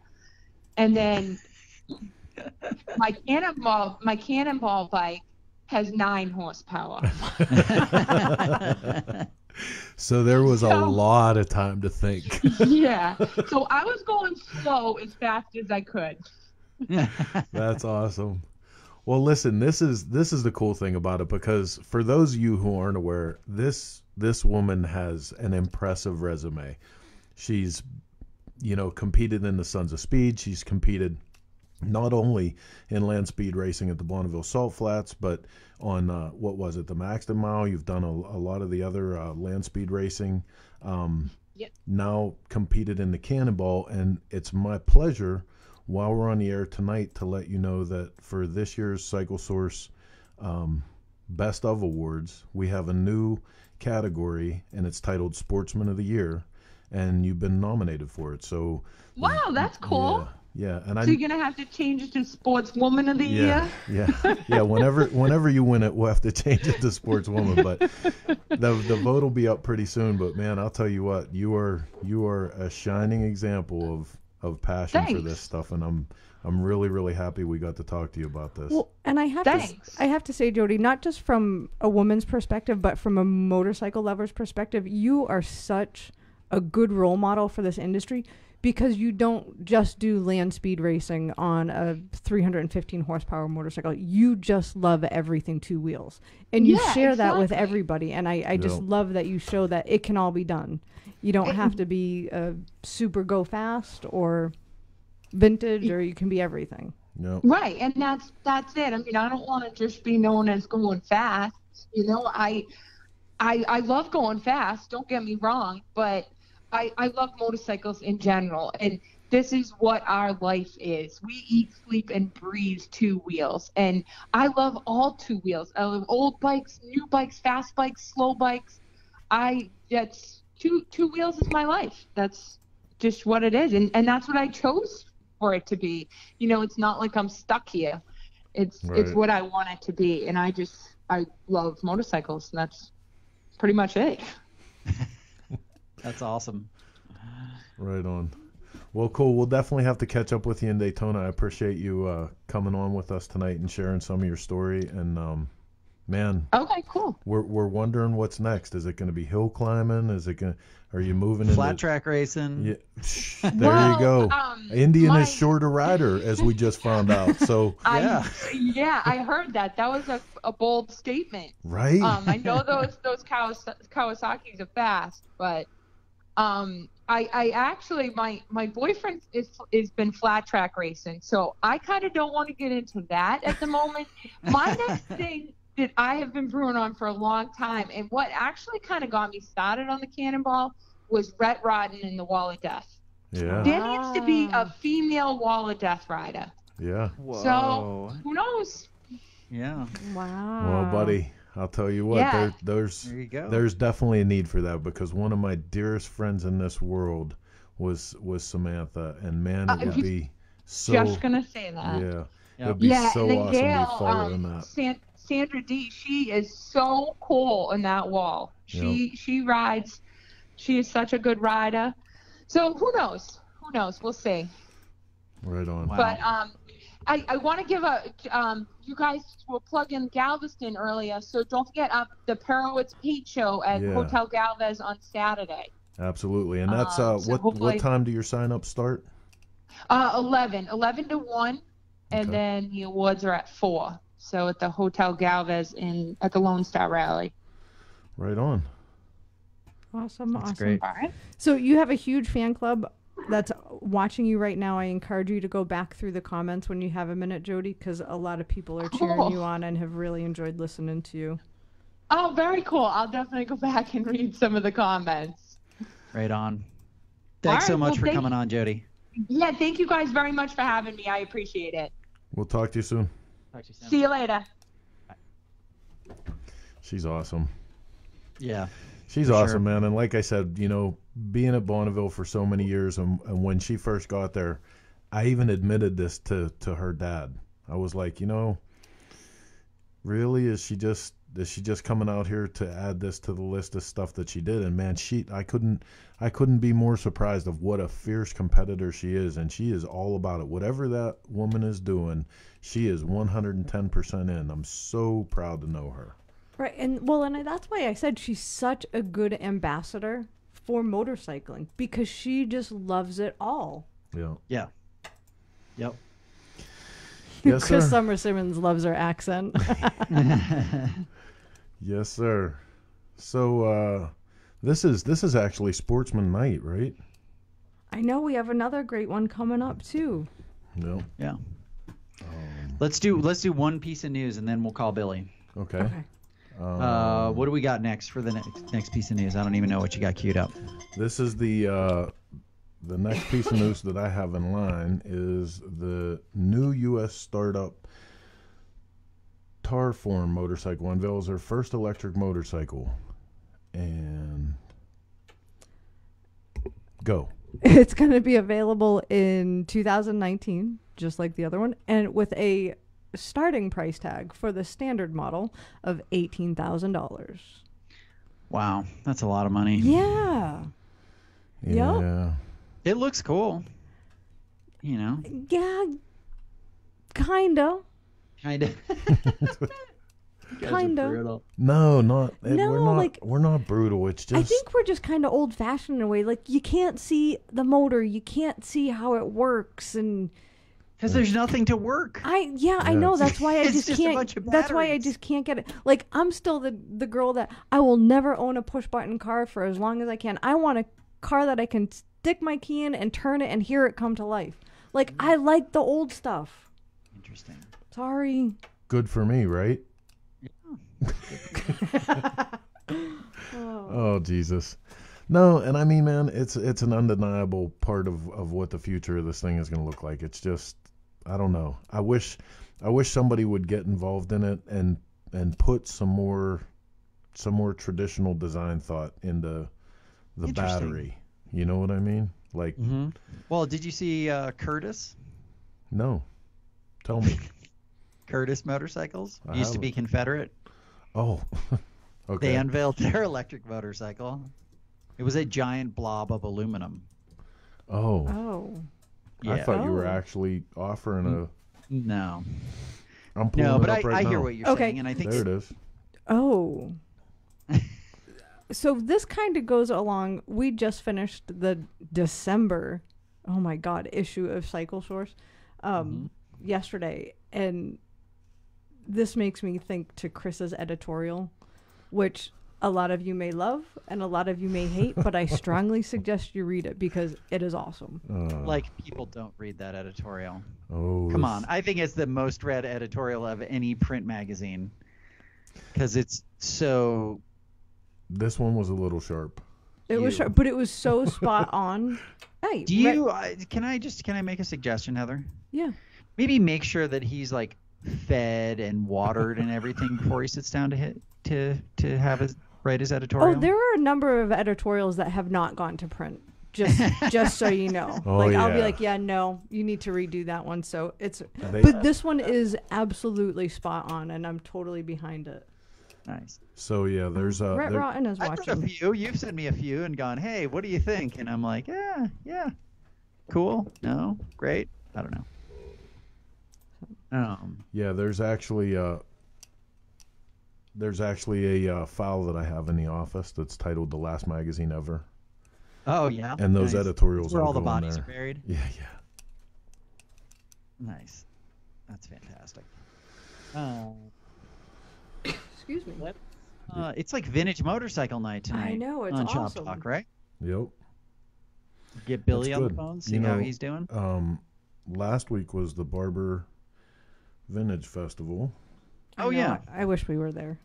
K: and then my cannonball bike has 9 horsepower.
A: So there was a lot of time to think.
K: Yeah. So I was going slow as fast as I could.
A: That's awesome. Well, listen, this is the cool thing about it, because for those of you who aren't aware, this woman has an impressive resume. She's, competed in the Sons of Speed. She's competed not only in land speed racing at the Bonneville Salt Flats, but on the Maxton Mile. You've done a lot of the other land speed racing. Now competed in the Cannonball, and it's my pleasure, while we're on the air tonight, to let you know that for this year's Cycle Source Best of Awards, we have a new category, and it's titled Sportsman of the Year, and you've been nominated for it. So
K: wow, that's cool.
A: Yeah, and
K: so you're gonna have to change it to Sportswoman of the Year.
A: Yeah. Whenever you win it, we'll have to change it to Sportswoman. But the vote will be up pretty soon. But man, I'll tell you what, you are a shining example of passion for this stuff, and I'm really, really happy we got to talk to you about this.
C: Well, and I have to say, Jody, not just from a woman's perspective, but from a motorcycle lover's perspective, you are such a good role model for this industry, because you don't just do land speed racing on a 315 horsepower motorcycle. You just love everything two wheels, and you share that with everybody. And I just love that you show that it can all be done. You don't have to be a super go fast or vintage, or you can be everything.
K: Right, and that's it. I mean, I don't want to just be known as going fast. You know, I love going fast. Don't get me wrong, but I love motorcycles in general, and this is what our life is. We eat, sleep, and breathe two wheels, and I love all two wheels. I love old bikes, new bikes, fast bikes, slow bikes. That's two wheels is my life. That's just what it is, and that's what I chose for it to be. You know, it's not like I'm stuck here. It's what I want it to be, and I love motorcycles, and that's pretty much it.
B: That's awesome.
A: Right on. Well, cool. We'll definitely have to catch up with you in Daytona. I appreciate you coming on with us tonight and sharing some of your story. And man,
K: okay, cool.
A: We're wondering what's next. Is it going to be hill climbing? Are you moving into
B: flat track racing?
A: Yeah. There you go. Indian is short a rider, as we just found out. So
K: I heard that. That was a bold statement.
A: Right.
K: I know those Kawasaki's are fast, but I actually my boyfriend is been flat track racing, so I kind of don't want to get into that at the moment. My next thing that I have been brewing on for a long time, and what actually kind of got me started on the Cannonball, was Rhett Rodden in the Wall of Death.
A: Yeah.
K: There needs to be a female Wall of Death rider.
A: Yeah.
B: Whoa.
K: So who knows?
B: Yeah.
C: Wow.
A: Well, buddy, I'll tell you what. There you go. There's definitely a need for that, because one of my dearest friends in this world was Samantha, and man, it would be so.
K: Just gonna say that.
A: Yeah. It would be so awesome to be following that.
K: Sandra D, she is so cool in that wall. She rides. She is such a good rider. So who knows? We'll see.
A: Right on.
B: Wow.
K: But I want to give you guys were plugging Galveston earlier, so don't forget the Perewitz Pete show at Hotel Galvez on Saturday.
A: Absolutely, and that's what time do your sign-ups start?
K: 11 to 1, and then the awards are at 4. So at the Hotel Galvez at the Lone Star Rally.
A: Right on.
C: Awesome.
B: That's great.
K: All right.
C: So you have a huge fan club that's watching you right now. I encourage you to go back through the comments when you have a minute, Jody, because a lot of people are cheering you on and have really enjoyed listening to you.
K: Oh, very cool. I'll definitely go back and read some of the comments.
B: Right on. Thanks so much for coming on, Jody.
K: Yeah, thank you guys very much for having me. I appreciate it.
A: We'll talk to you soon.
K: See you later.
A: She's awesome.
B: Yeah.
A: She's awesome, man. And like I said, you know, being at Bonneville for so many years, and when she first got there, I even admitted this to her dad. I was like, you know, really, is she just coming out here to add this to the list of stuff that she did? And man, I couldn't be more surprised of what a fierce competitor she is, and she is all about it. Whatever that woman is doing, she is 110% in. I'm so proud to know her.
C: Right, and that's why I said she's such a good ambassador for motorcycling, because she just loves it all.
A: Yeah.
B: Yeah. Yep.
A: Yes,
C: Chris
A: sir.
C: Summer Simmons loves her accent.
A: Yes, sir. So this is actually Sportsman night, right?
C: I know we have another great one coming up too.
A: No.
B: Yeah. Let's do one piece of news and then we'll call Billy.
A: Okay.
B: What do we got next for the next piece of news? I don't even know what you got queued up.
A: This is the next piece of news that I have in line is the new U.S. startup Tarform motorcycle unveils their first electric motorcycle. And go.
C: It's going to be available in 2019, just like the other one, and with a starting price tag for the standard model of $18,000.
B: Wow, that's a lot of money.
C: Yeah.
A: Yeah.
C: Yep.
B: It looks cool. You know.
C: Yeah. Kinda.
B: Kinda.
C: Kinda.
A: No, not.
C: No,
A: we're not brutal. It's just.
C: I think we're just kind of old-fashioned in a way. Like, you can't see the motor, you can't see how it works, and
B: because there's nothing to work.
C: I know. That's why I
B: It's
C: just
B: a
C: can't.
B: bunch of
C: That's why I
B: batteries.
C: just can't get it. Like, I'm still the girl that I will never own a push-button car for as long as I can. I want a car that I can stick my key in and turn it and hear it come to life. Like, I like the old stuff.
B: Interesting.
C: Sorry.
A: Good for me, right?
C: Oh.
A: Oh, Jesus. No, and I mean, man, it's an undeniable part of what the future of this thing is going to look like. It's just, I don't know. I wish somebody would get involved in it and put some more traditional design thought into the battery. You know what I mean? Like,
B: Well, did you see Curtis?
A: No. Tell me.
B: Curtis Motorcycles
A: I
B: used to be
A: haven't.
B: Confederate.
A: Oh, okay.
B: They unveiled their electric motorcycle. It was a giant blob of aluminum.
A: Oh.
C: Oh.
A: I
B: Yeah.
A: thought you were actually offering a.
B: No.
A: I'm pulling
B: No,
A: it
B: but
A: up right
B: I
A: now.
B: hear what you're
C: Okay.
B: saying, and I think
A: There it is.
C: Oh. So this kind of goes along. We just finished the December, oh my God, issue of Cycle Source yesterday. And this makes me think to Chris's editorial, which a lot of you may love and a lot of you may hate, but I strongly suggest you read it because it is awesome.
B: like people don't read that editorial.
A: Oh.
B: Come on. I think it's the most read editorial of any print magazine because it's so.
A: This one was a little sharp.
C: It was sharp, but it was so spot on. Hey,
B: Do you? Can I make a suggestion, Heather?
C: Yeah.
B: Maybe make sure that he's like fed and watered and everything before he sits down to write his editorial.
C: Oh, there are a number of editorials that have not gone to print. Just so you know.
A: Oh,
C: I'll be
A: yeah.
C: like, yeah, no, you need to redo that one. So it's
A: They-
C: but this one is absolutely spot on and I'm totally behind it.
B: Nice.
A: So yeah, there's
C: Rhett Rotten is
B: I've read
C: watching.
B: a few. You've sent me a few and gone, hey, what do you think? And I'm like, yeah, cool. No, great. I don't know.
A: yeah, there's actually a file that I have in the office that's titled "The Last Magazine Ever."
B: Oh yeah.
A: And those
B: Nice.
A: editorials
B: Where all
A: all
B: the
A: go in
B: bodies
A: there.
B: are buried.
A: Yeah.
B: Nice. That's fantastic.
C: Excuse me.
B: It's like vintage motorcycle night tonight.
C: I know, it's
B: on
C: awesome.
B: ShopTalk, right?
A: Yep.
B: Get Billy
A: That's
B: on the
A: good.
B: phone, see
A: You
B: how
A: know,
B: he's doing.
A: Last week was the Barber Vintage Festival.
B: Oh, yeah.
C: I wish we were there.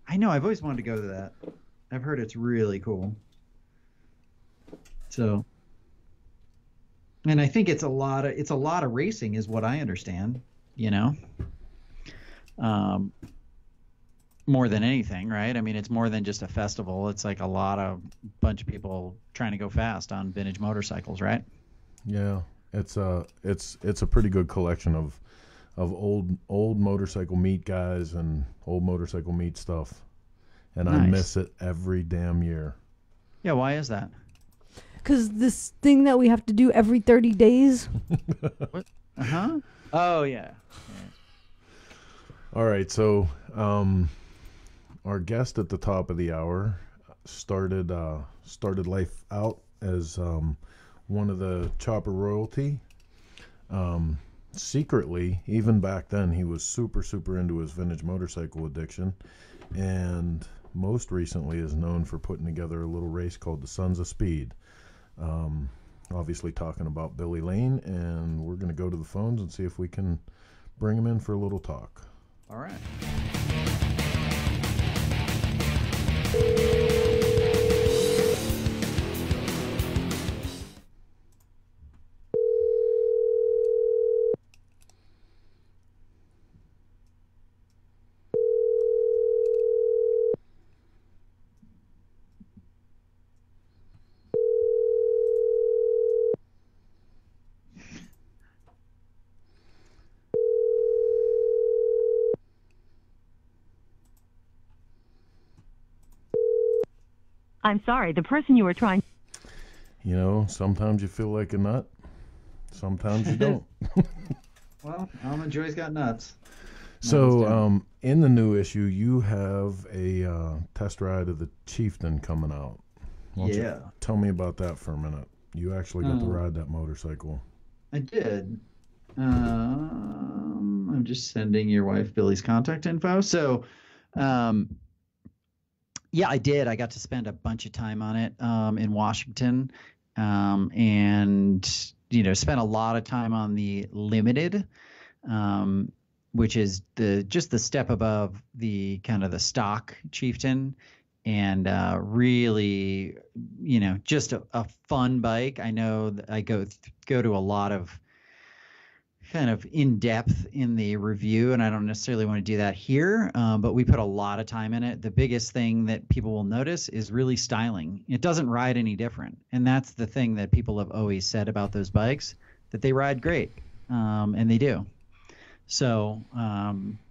B: I know. I've always wanted to go to that. I've heard it's really cool. So, and I think it's a lot of racing, is what I understand. You know, more than anything, right? I mean, it's more than just a festival. It's like a bunch of people trying to go fast on vintage motorcycles, right?
A: Yeah, it's a pretty good collection of old motorcycle meet guys and old motorcycle meet stuff, and I
B: Nice.
A: miss it every damn year.
B: Yeah. Why is that?
C: Because this thing that we have to do every 30 days.
B: Uh-huh. Oh, yeah.
A: All right, so our guest at the top of the hour started life out as one of the Chopper royalty. Secretly, even back then, he was super into his vintage motorcycle addiction, and most recently is known for putting together a little race called the Sons of Speed. Obviously talking about Billy Lane, and we're going to go to the phones and see if we can bring him in for a little talk.
B: All right.
L: I'm sorry, the person you were trying...
A: You know, sometimes you feel like a nut. Sometimes you don't.
B: Well, Almond Joy's got nuts.
A: So, in the new issue, you have a test ride of the Chieftain coming out. Why don't you tell me about that for a minute. You actually got to ride that motorcycle.
B: I did. I'm just sending your wife Billy's contact info. So, yeah, I did. I got to spend a bunch of time on it in Washington, and spent a lot of time on the Limited, which is just the step above the kind of the stock Chieftain, and really, just a fun bike. I know that I go to a lot of kind of in depth in the review, and I don't necessarily want to do that here, but we put a lot of time in it. The biggest thing that people will notice is really styling. It doesn't ride any different, and that's the thing that people have always said about those bikes, that they ride great, and they do. So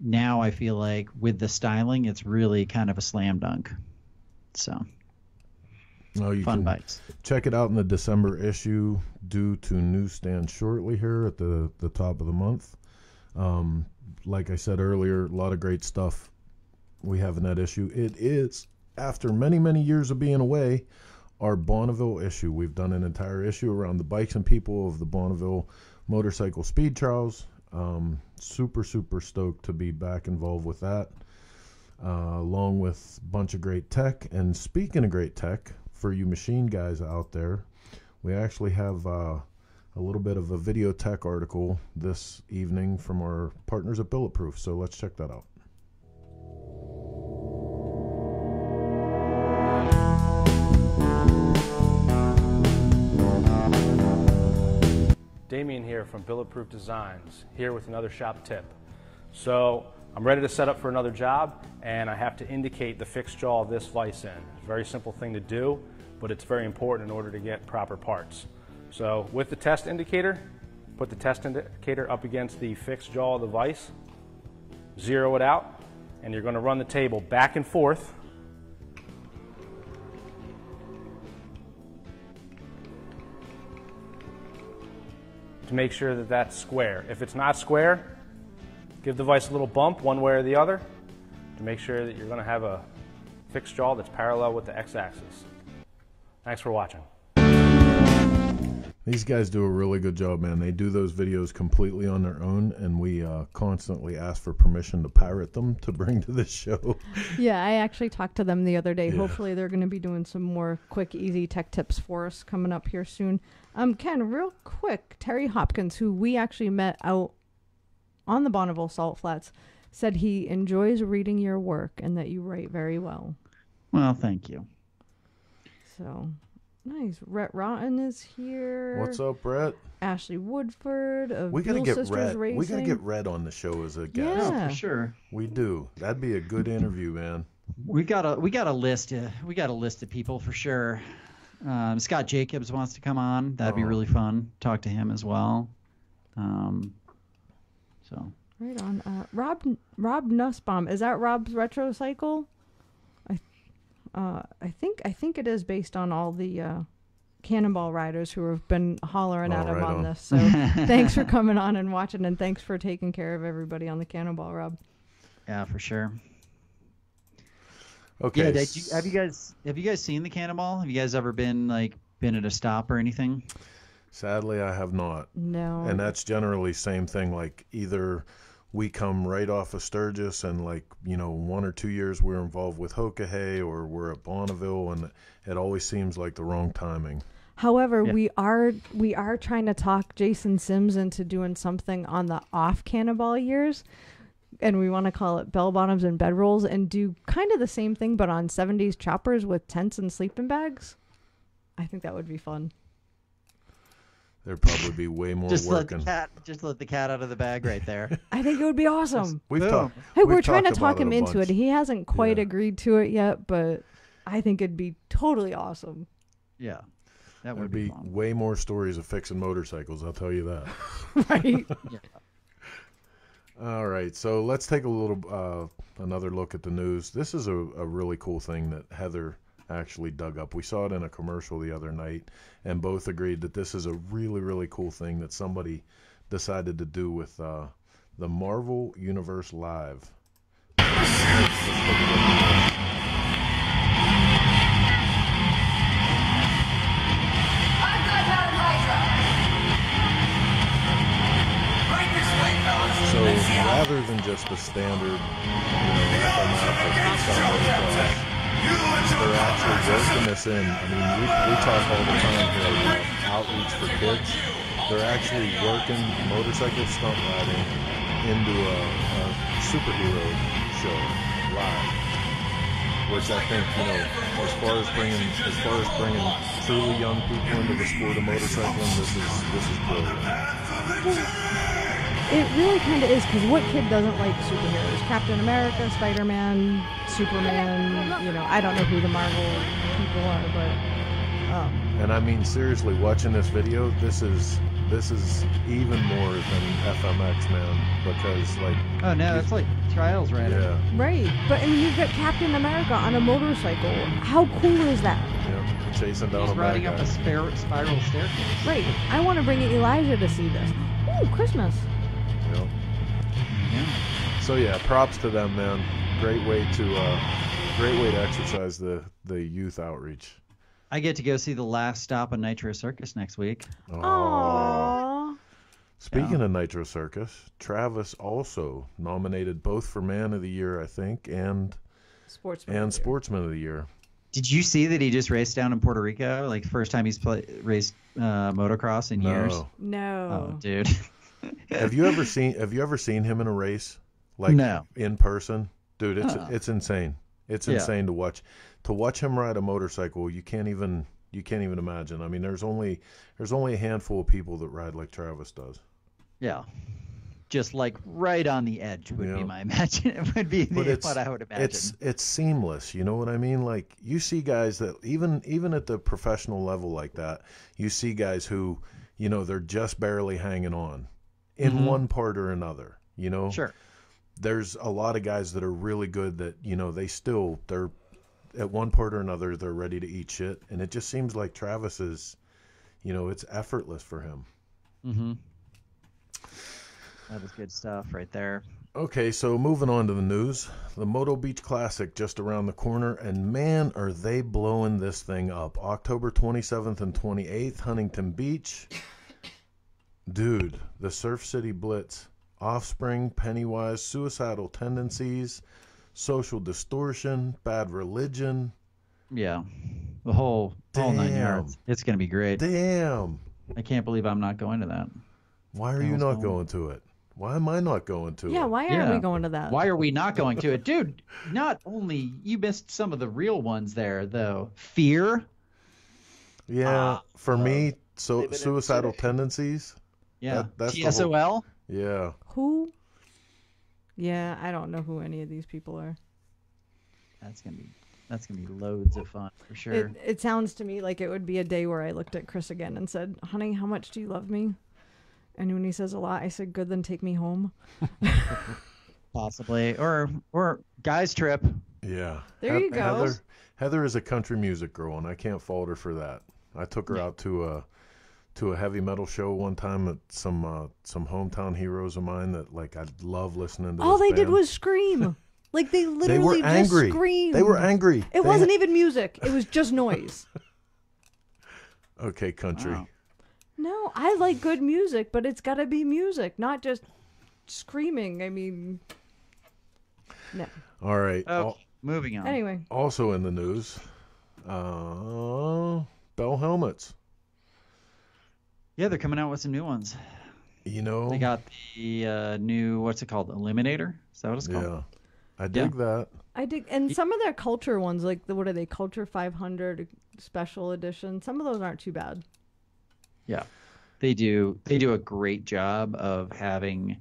B: now I feel like with the styling, it's really kind of a slam dunk. So
A: you
B: fun
A: can
B: bikes.
A: Check it out in the December issue, due to newsstand shortly here at the top of the month. Like I said earlier, a lot of great stuff we have in that issue. It is, after many, many years of being away, our Bonneville issue. We've done an entire issue around the bikes and people of the Bonneville Motorcycle Speed Trials. Super stoked to be back involved with that, along with a bunch of great tech. And speaking of great tech, for you machine guys out there, we actually have a little bit of a video tech article this evening from our partners at Bulletproof, so let's check that out.
M: Damien here from Bulletproof Designs, here with another shop tip. So I'm ready to set up for another job, and I have to indicate the fixed jaw of this vise in. It's a very simple thing to do, but it's very important in order to get proper parts. So with the test indicator, put the test indicator up against the fixed jaw of the vise, zero it out, and you're going to run the table back and forth to make sure that that's square. If it's not square, give the vise a little bump one way or the other to make sure that you're going to have a fixed jaw that's parallel with the x-axis. Thanks for watching.
A: These guys do a really good job, man. They do those videos completely on their own, and we constantly ask for permission to pirate them to bring to this show.
C: Yeah, I actually talked to them the other day. Yeah. Hopefully they're going to be doing some more quick, easy tech tips for us coming up here soon. Ken, real quick, Terry Hopkins, who we actually met out on the Bonneville Salt Flats, said he enjoys reading your work and that you write very well.
B: Well, thank you.
C: So... nice. Rhett Rotten is here.
A: What's up, Rhett?
C: Ashley Woodford of
A: we gotta
C: Dual
A: get
C: Sisters
A: Rhett.
C: Racing.
A: We gotta get Rhett on the show as a guest.
C: Yeah,
B: for sure.
A: We do. That'd be a good interview, man.
B: We got a list. We got a list of people for sure. Scott Jacobs wants to come on. That'd be really fun. Talk to him as well. So
C: right on. Rob Nussbaum, is that Rob's Retro Cycle? I think it is based on all the Cannonball riders who have been hollering at him on this. So thanks for coming on and watching, and thanks for taking care of everybody on the Cannonball, Rob.
B: Yeah, for sure.
A: Okay.
B: Yeah, have you guys seen the Cannonball? Have you guys ever been at a stop or anything?
A: Sadly, I have not.
C: No.
A: And that's generally same thing. Like either we come right off of Sturgis and 1 or 2 years we're involved with Hokahay, or we're at Bonneville, and it always seems like the wrong timing.
C: However, we are trying to talk Jason Sims into doing something on the off Cannonball years, and we want to call it bell bottoms and bedrolls, and do kind of the same thing but on 70s choppers with tents and sleeping bags. I think that would be fun.
A: There'd probably be way more working.
B: Just let the cat out of the bag right there.
C: I think it would be awesome.
A: We're
C: trying to talk him into it. He hasn't quite agreed to it yet, but I think it'd be totally awesome.
B: Yeah. That
A: would be fun. Way more stories of fixing motorcycles, I'll tell you that.
C: Right.
B: Yeah.
A: All right, so let's take a little another look at the news. This is a really cool thing that Heather actually dug up. We saw it in a commercial the other night, and both agreed that this is a really, really cool thing that somebody decided to do with the Marvel Universe Live. So rather than just the standard, FMF or they're actually working this in. I mean, we talk all the time here about outreach for kids. They're actually working motorcycle stunt riding into a superhero show live, which I think, as far as bringing truly young people into the sport of motorcycling, this is brilliant.
C: It really kind of is, because what kid doesn't like superheroes? Captain America, Spider-Man, Superman, I don't know who the Marvel people are, but...
A: And I mean, seriously, watching this video, this is even more than FMX, man, because, like...
B: Oh, no, it's like trials right
A: Yeah.
C: Right, but I mean, you've got Captain America on a motorcycle. How cool is that?
A: Yeah, chasing down
B: He's riding up a spiral staircase.
C: Right, I want to bring Elijah to see this. Ooh, Christmas.
A: Yep. Yeah. So yeah, props to them, man. Great way to exercise the youth outreach.
B: I get to go see the last stop of Nitro Circus next week.
C: Aww.
A: Speaking of Nitro Circus, Travis also nominated both for Man of the Year, I think, and Sportsman of the Year.
B: Did you see that he just raced down in Puerto Rico? Like, first time he's raced motocross in years?
C: No.
B: Oh, dude.
A: Have you ever seen him in a race? Like,
B: no.
A: In person? Dude, it's insane. It's insane to watch. To watch him ride a motorcycle, you can't even imagine. I mean, there's only a handful of people that ride like Travis does.
B: Yeah. Just like right on the edge would be my imagine. It would be what I would imagine.
A: It's seamless. You know what I mean? Like, you see guys that even at the professional level like that, you see guys who, they're just barely hanging on in one part or another.
B: Sure.
A: There's a lot of guys that are really good that, they're at one part or another, they're ready to eat shit. And it just seems like Travis is, it's effortless for him.
B: Mm-hmm. That was good stuff right there.
A: Okay, so moving on to the news. The Moto Beach Classic just around the corner, and man, are they blowing this thing up. October 27th and 28th, Huntington Beach. Dude, the Surf City Blitz, Offspring, Pennywise, Suicidal Tendencies, Social Distortion, Bad Religion.
B: Yeah, the whole 9 yards. It's going to be great.
A: Damn.
B: I can't believe I'm not going to that.
A: Why are you not going to it? Why am I not going to it?
C: Yeah, why aren't we going to that?
B: Why are we not going to it? Dude, not only you missed some of the real ones there, though. Fear.
A: Yeah, for me, Suicidal Tendencies.
B: Yeah,
A: that's
B: TSOL.
A: Yeah.
C: Who? Yeah, I don't know who any of these people are.
B: That's gonna be loads of fun for sure.
C: It sounds to me like it would be a day where I looked at Chris again and said, "Honey, how much do you love me?" And when he says a lot, I said, "Good, then take me home."
B: Possibly, or guys trip.
A: Yeah.
C: There you go.
A: Heather is a country music girl, and I can't fault her for that. I took her out to a heavy metal show one time at some hometown heroes of mine that, like, I love listening to.
C: All they
A: band.
C: did was scream. Like, they literally just screamed.
A: They were angry.
C: It wasn't even music. It was just noise.
A: Okay, country.
B: Wow.
C: No, I like good music, but it's got to be music, not just screaming. I mean, no.
A: All right.
B: Oh, moving on.
C: Anyway.
A: Also in the news, Bell helmets.
B: Yeah, they're coming out with some new ones.
A: They
B: got the new, what's it called? Eliminator? Is that what it's called?
A: Yeah. I dig that.
C: And some of their Culture ones, like what are they? Culture 500 Special Edition. Some of those aren't too bad.
B: Yeah, they do a great job of having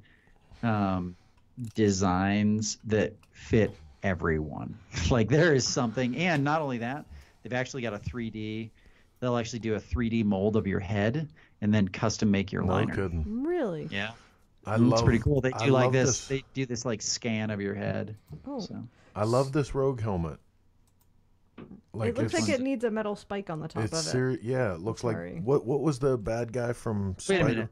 B: designs that fit everyone. Like, there is something, and not only that, they've actually got a 3D. They'll actually do a 3D mold of your head and then custom make your liner.
A: No kidding.
C: Really?
B: Yeah.
A: It's
B: pretty cool. They do like this.
A: They
B: do this like scan of your head.
C: Oh.
B: So.
A: I love this Rogue helmet.
C: It looks like it needs a metal spike on the top of it.
A: Yeah, it looks like what was the bad guy from
B: Wait a minute.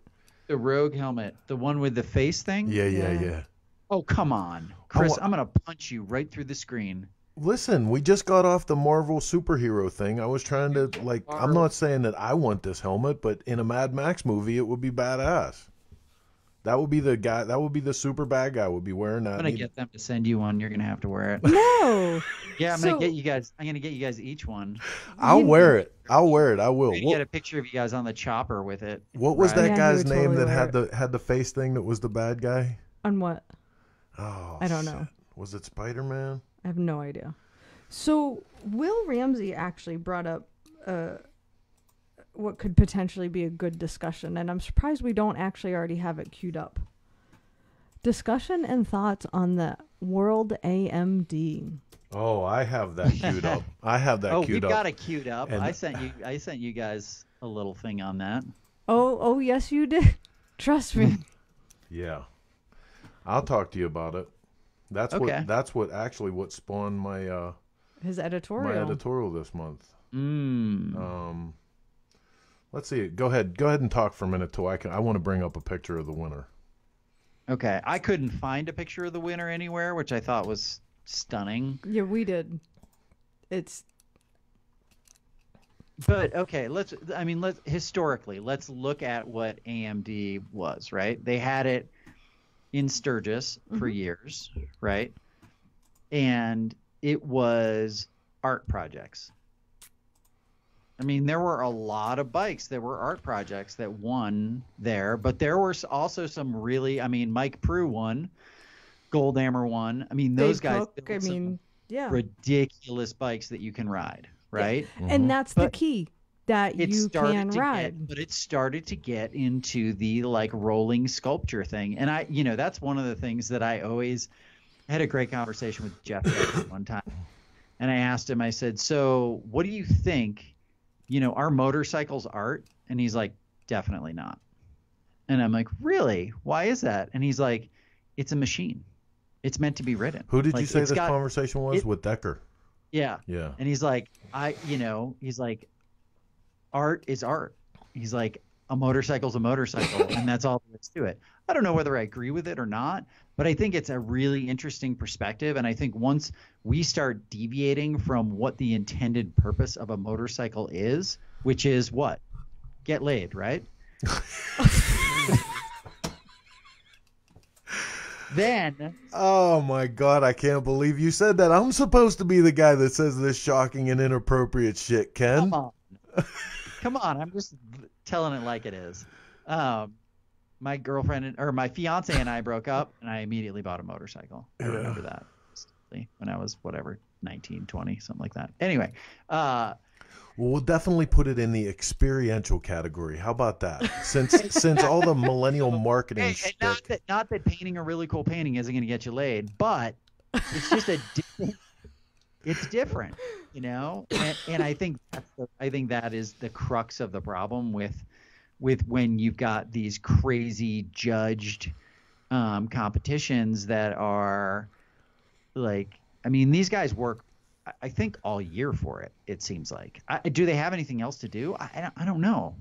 B: The Rogue helmet, the one with the face thing?
A: Yeah.
B: Oh, come on. Chris, I'm going to punch you right through the screen.
A: Listen, we just got off the Marvel superhero thing. I was trying to, I'm not saying that I want this helmet, but in a Mad Max movie, it would be badass. That would be the guy, that would be the super bad guy would be wearing that.
B: I'm going to get them to send you one. You're going to have to wear it.
C: No.
B: Yeah, I'm going to get you guys each one.
A: I'll wear it. I will.
B: Get a picture of you guys on the chopper with it.
A: What was that guy's name that had the face thing that was the bad guy?
C: On what?
A: Oh,
C: I don't know.
A: Was it Spider-Man?
C: I have no idea. So Will Ramsey actually brought up what could potentially be a good discussion, and I'm surprised we don't actually already have it queued up. Discussion and thoughts on the World AMD.
A: Oh, I have that queued up.
B: We've got it queued up. And I sent you guys a little thing on that.
C: Oh, yes, you did. Trust me.
A: Yeah, I'll talk to you about it. That's okay. What spawned my
C: his editorial.
A: My editorial this month. Let's see. Go ahead and talk for a minute till I want to bring up a picture of the winner.
B: Okay, I couldn't find a picture of the winner anywhere, which I thought was stunning.
C: Yeah, we did.
B: But okay, let's historically, let's look at what AMD was, right? They had it in Sturgis for years, right? And it was art projects. I mean, there were a lot of bikes that were art projects that won there, but there were also some really, Mike Prew won, Gold Hammer won. I mean, those guys, ridiculous bikes that you can ride, right?
C: Yeah. And that's the key, that you can ride.
B: But it started to get into the rolling sculpture thing. And that's one of the things that I had a great conversation with Jeff one time. And I asked him, I said, so what do you think? Are motorcycles art? And he's like, definitely not. And I'm like, really? Why is that? And he's like, it's a machine. It's meant to be ridden.
A: Who did you say this conversation was with Decker?
B: Yeah.
A: Yeah.
B: And he's like, art is art. He's like, a motorcycle's a motorcycle, and that's all there is to it. I don't know whether I agree with it or not, but I think it's a really interesting perspective. And I think once we start deviating from what the intended purpose of a motorcycle is, which is what? Get laid, right? Then.
A: Oh my God, I can't believe you said that. I'm supposed to be the guy that says this shocking and inappropriate shit, Ken.
B: Come on. I'm just telling it like it is. My girlfriend or my fiance and I broke up, and I immediately bought a motorcycle. I remember that when I was 19, 20, something like that. Anyway,
A: well, we'll definitely put it in the experiential category. How about that? Since all the millennial marketing shit.
B: Not that painting a really cool painting isn't going to get you laid, but it's just it's different, And I think that is the crux of the problem with when you've got these crazy judged competitions that are these guys work, I think, all year for it. It seems like. Do they have anything else to do? I don't know.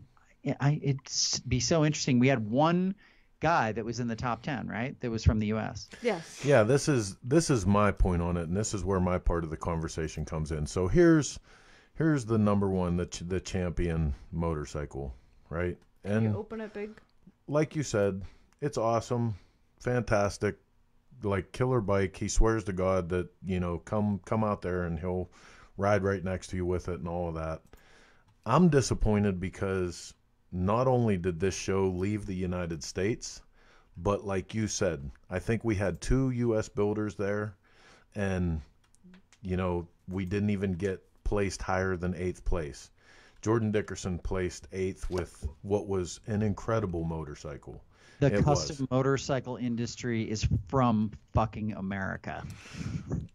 B: It'd be so interesting. We had one guy that was in the top 10, right? That was from the U.S.
C: Yes.
A: Yeah, this is my point on it, and this is where my part of the conversation comes in. So here's the number one, the champion motorcycle, right? And
C: you open it big.
A: Like you said, it's awesome, fantastic, killer bike. He swears to God that come out there and he'll ride right next to you with it and all of that. I'm disappointed because not only did this show leave the United States, but like you said, I think we had 2 U.S. builders there, and we didn't even get placed higher than 8th place. Jordan Dickerson placed 8th with what was an incredible motorcycle.
B: The custom motorcycle industry is from fucking America.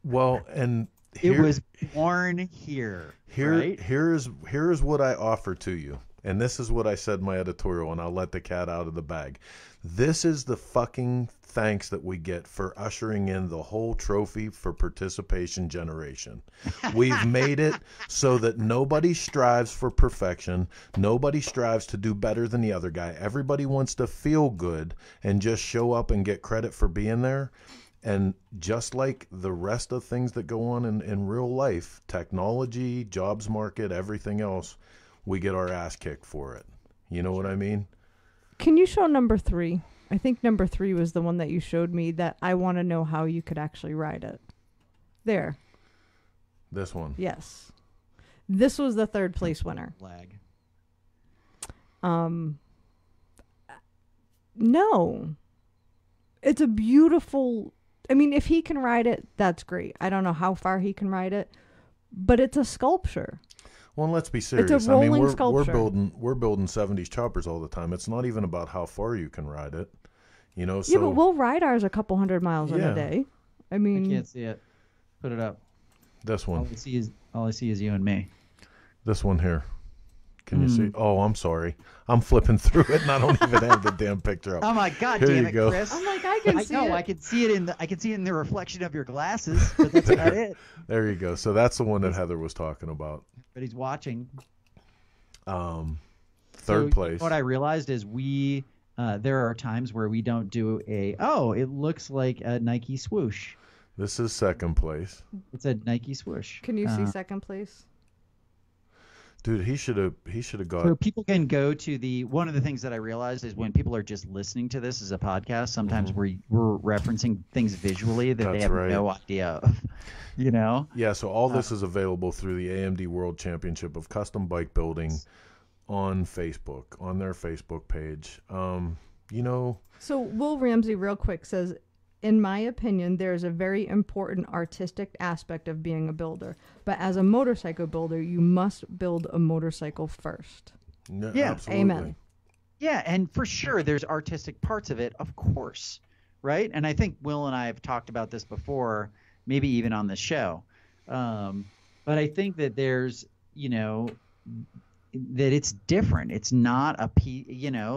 A: Well, and
B: it was born here.
A: Right? Here's what I offer to you. and this is what I said in my editorial, and I'll let the cat out of the bag. This is the fucking thanks that we get for ushering in the whole trophy for participation generation. We've made it so that nobody strives for perfection. Nobody strives to do better than the other guy. Everybody wants to feel good and just show up and get credit for being there. And just like the rest of things that go on in real life, technology, jobs market, everything else, we get our ass kicked for it. You know what I mean?
C: Can you show number 3? I think number 3 was the one that you showed me that I want to know how you could actually ride it. There.
A: This one.
C: Yes. This was the 3rd place winner.
B: Lag.
C: No. It's a beautiful... I mean, if he can ride it, that's great. I don't know how far he can ride it, but it's a sculpture.
A: Well, let's be serious.
C: It's a rolling
A: sculpture.
C: sculpture.
A: We're building 70s choppers all the time. It's not even about how far you can ride it, you know. So
C: yeah, but we'll ride ours a couple hundred miles in a day. I mean,
B: I can't see it. Put it up.
A: This one.
B: All I see is you and me.
A: This one here. Can you see? Oh, I'm sorry. I'm flipping through it, and I don't even have the damn picture up.
B: Oh my God!
A: Here
B: damn
A: you
B: it,
A: go.
B: Chris.
C: I'm like, I can see it.
B: I can see it in the reflection of your glasses, but that's about it.
A: There you go. So that's the one that Heather was talking about.
B: But he's watching.
A: Third place.
B: What I realized is there are times where we don't do it looks like a Nike swoosh.
A: This is second place.
B: It's a Nike swoosh.
C: Can you see second place?
A: Dude, he should have got.
B: So people can go to one of the things that I realized is when people are just listening to this as a podcast, sometimes we're referencing things visually that they have no idea of. You know?
A: Yeah, so all this is available through the AMD World Championship of Custom Bike Building on Facebook, on their Facebook page. You know.
C: So Will Ramsey, real quick, says, in my opinion, there is a very important artistic aspect of being a builder. But as a motorcycle builder, you must build a motorcycle first.
A: Yeah, absolutely.
C: Amen.
B: Yeah, and for sure, there's artistic parts of it, of course, right? And I think Will and I have talked about this before, maybe even on the show. But I think that there's, that it's different. It's not a piece,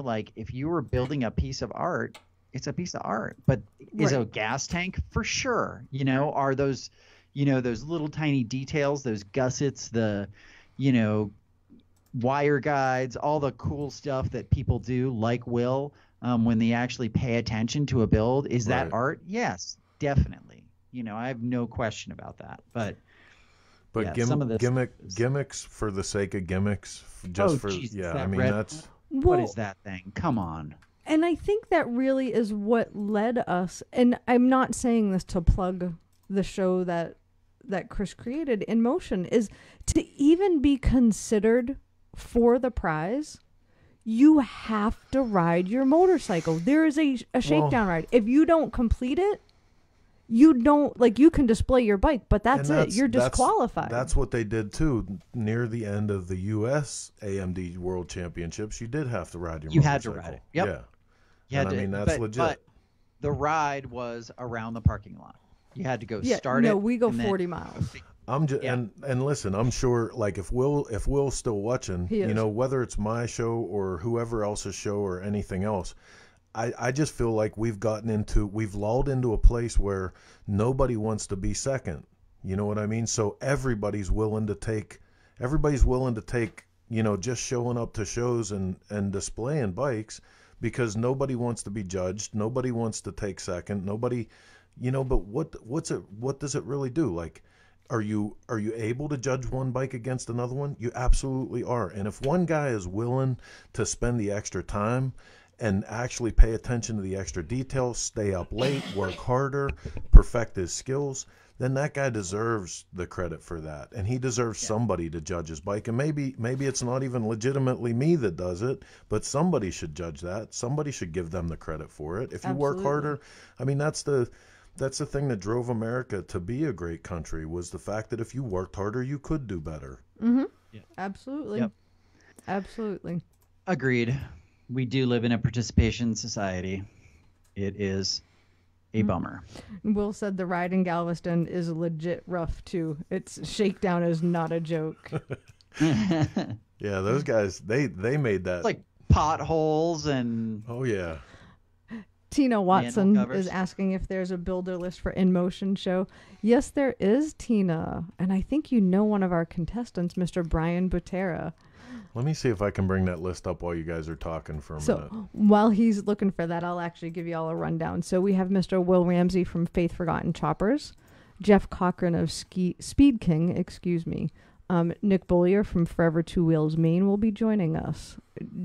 B: like if you were building a piece of art, it's a piece of art. But is it a gas tank? For sure. Are those, those little tiny details, those gussets, the, wire guides, all the cool stuff that people do, like Will, when they actually pay attention to a build, is that art? Yes, definitely. I have no question about that. But yeah, some of this
A: gimmicks for the sake of gimmicks, that's
B: what is that thing? Come on.
C: And I think that really is what led us, and I'm not saying this to plug the show that Chris created, In Motion, is to even be considered for the prize, you have to ride your motorcycle. There is a shakedown ride. If you don't complete it, you can display your bike, but that's it. You're disqualified.
A: That's what they did too. Near the end of the U.S. AMD World Championships, you did have to ride your motorcycle.
B: You had to ride it. Yep.
A: Yeah. That's legit. But
B: the ride was around the parking lot. You had to go start it.
C: No, we go 40 miles.
A: I'm just and listen, I'm sure like if Will's still watching, whether it's my show or whoever else's show or anything else, I just feel like we've lulled into a place where nobody wants to be second. You know what I mean? So everybody's willing to take, just showing up to shows and displaying bikes because nobody wants to be judged. Nobody wants to take second. Nobody, but what does it really do? Like, are you able to judge one bike against another one? You absolutely are. And if one guy is willing to spend the extra time and actually pay attention to the extra details, stay up late, work harder, perfect his skills, then that guy deserves the credit for that. And he deserves somebody to judge his bike. And maybe it's not even legitimately me that does it, but somebody should judge that. Somebody should give them the credit for it. If you work harder, I mean, that's the thing that drove America to be a great country, was the fact that if you worked harder, you could do better.
C: Mm-hmm. Yeah. Absolutely.
B: Yep.
C: Absolutely.
B: Agreed. We do live in a participation society. It is a bummer.
C: Will said the ride in Galveston is legit rough too. Its shakedown is not a joke.
A: Yeah, those guys, they made that.
B: It's like potholes and...
A: Oh, yeah.
C: Tina Watson
B: Manhole covers.
C: is asking if there's a builder list for In Motion show. Yes, there is, Tina. And I think you know one of our contestants, Mr. Brian Butera.
A: Let me see if I can bring that list up while you guys are talking for a minute.
C: So while he's looking for that, I'll actually give you all a rundown. So we have Mr. Will Ramsey from Faith Forgotten Choppers, Jeff Cochran of Speed King, Nick Bollier from Forever Two Wheels Maine will be joining us.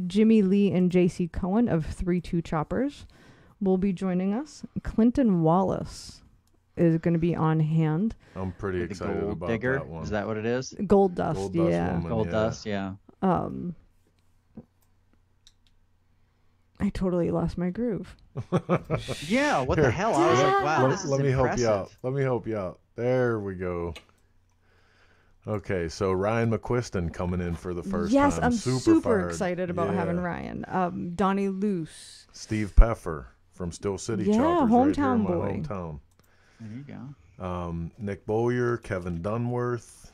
C: Jimmy Lee and JC Cohen of 3-2 Choppers will be joining us. Clinton Wallace is going to be on hand.
A: I'm pretty excited
B: Gold
A: about
B: Digger.
A: that one.
B: Is that what it is?
C: Gold Dust,
A: Gold Dust
C: yeah.
A: Woman,
B: Gold
A: yeah.
B: Dust, yeah.
C: I totally lost my groove.
B: Yeah, what the hell? I was like, wow, this is
A: Let me help you
B: impressive.
A: out. Let me help you out. There we go. Okay, so Ryan McQuiston coming in for the first
C: yes,
A: time.
C: I'm super
A: fired.
C: excited about
A: Yeah.
C: having Ryan. Donnie Luce.
A: Steve Peffer from Still City
C: Yeah,
A: Choppers,
C: hometown
A: right here
C: boy.
A: in my hometown.
B: There you go.
A: Nick Bollier, Kevin Dunworth,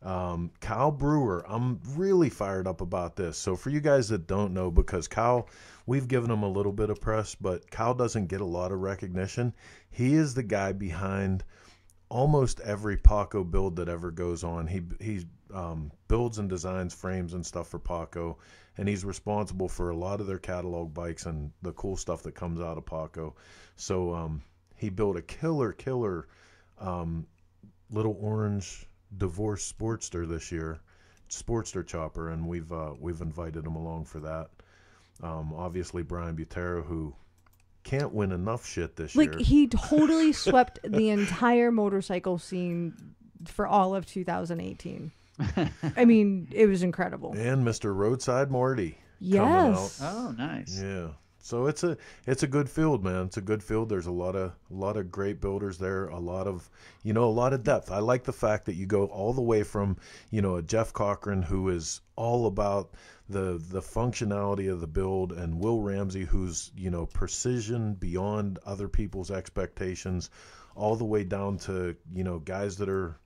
A: Kyle Brewer. I'm really fired up about this. So for you guys that don't know, because Kyle, we've given him a little bit of press, but Kyle doesn't get a lot of recognition. He is the guy behind almost every Paco build that ever goes on. He builds and designs frames and stuff for Paco, and he's responsible for a lot of their catalog bikes and the cool stuff that comes out of Paco. So he built a killer little orange divorce Sportster this year, Sportster chopper, and we've invited him along for that. Obviously Brian Butera, who can't win enough shit this year.
C: Like, he totally swept the entire motorcycle scene for all of 2018. I mean, it was incredible.
A: And Mr. Roadside Marty.
C: Yes.
A: Coming out.
B: Oh, nice.
A: Yeah. So it's a good field, man. It's a good field. There's a lot of great builders there. A lot of depth. I like the fact that you go all the way from, a Jeff Cochran, who is all about the functionality of the build, and Will Ramsey, who's precision beyond other people's expectations, all the way down to guys that are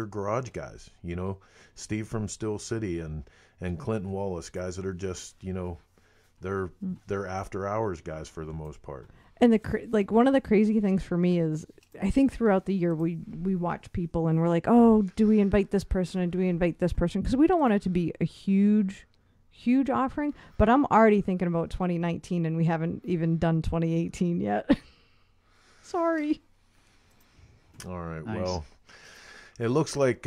A: garage guys. Steve from Still City and Clinton Wallace, guys that are just they're after hours guys for the most part.
C: And one of the crazy things for me is, I think throughout the year we watch people and we're like, oh, do we invite this person and do we invite this person? Because we don't want it to be a huge offering. But I'm already thinking about 2019 and we haven't even done 2018 yet. Sorry.
A: All right.
B: Nice.
A: Well, it looks like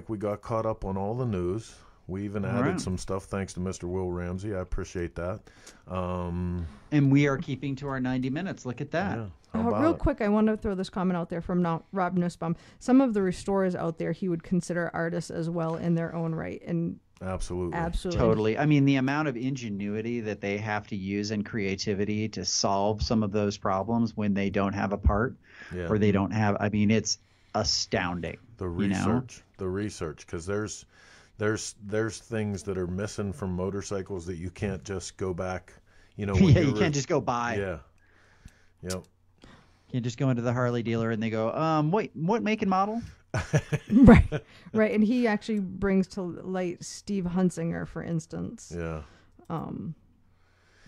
A: we got caught up on all the news. We even added some stuff thanks to Mr. Will Ramsey. I appreciate that.
B: And we are keeping to our 90 minutes. Look at that.
A: Yeah.
C: Real quick, I want to throw this comment out there from Rob Nussbaum. Some of the restorers out there he would consider artists as well in their own right. And
A: Absolutely.
B: Totally. I mean, the amount of ingenuity that they have to use and creativity to solve some of those problems when they don't have a part or they don't have, I mean, it's astounding.
A: The research, because there's things that are missing from motorcycles that you can't just go back,
B: you can't just go buy.
A: Yeah. Yep.
B: You just go into the Harley dealer and they go, wait, what make and model?
C: Right. And he actually brings to light Steve Hunsinger, for instance.
A: Yeah.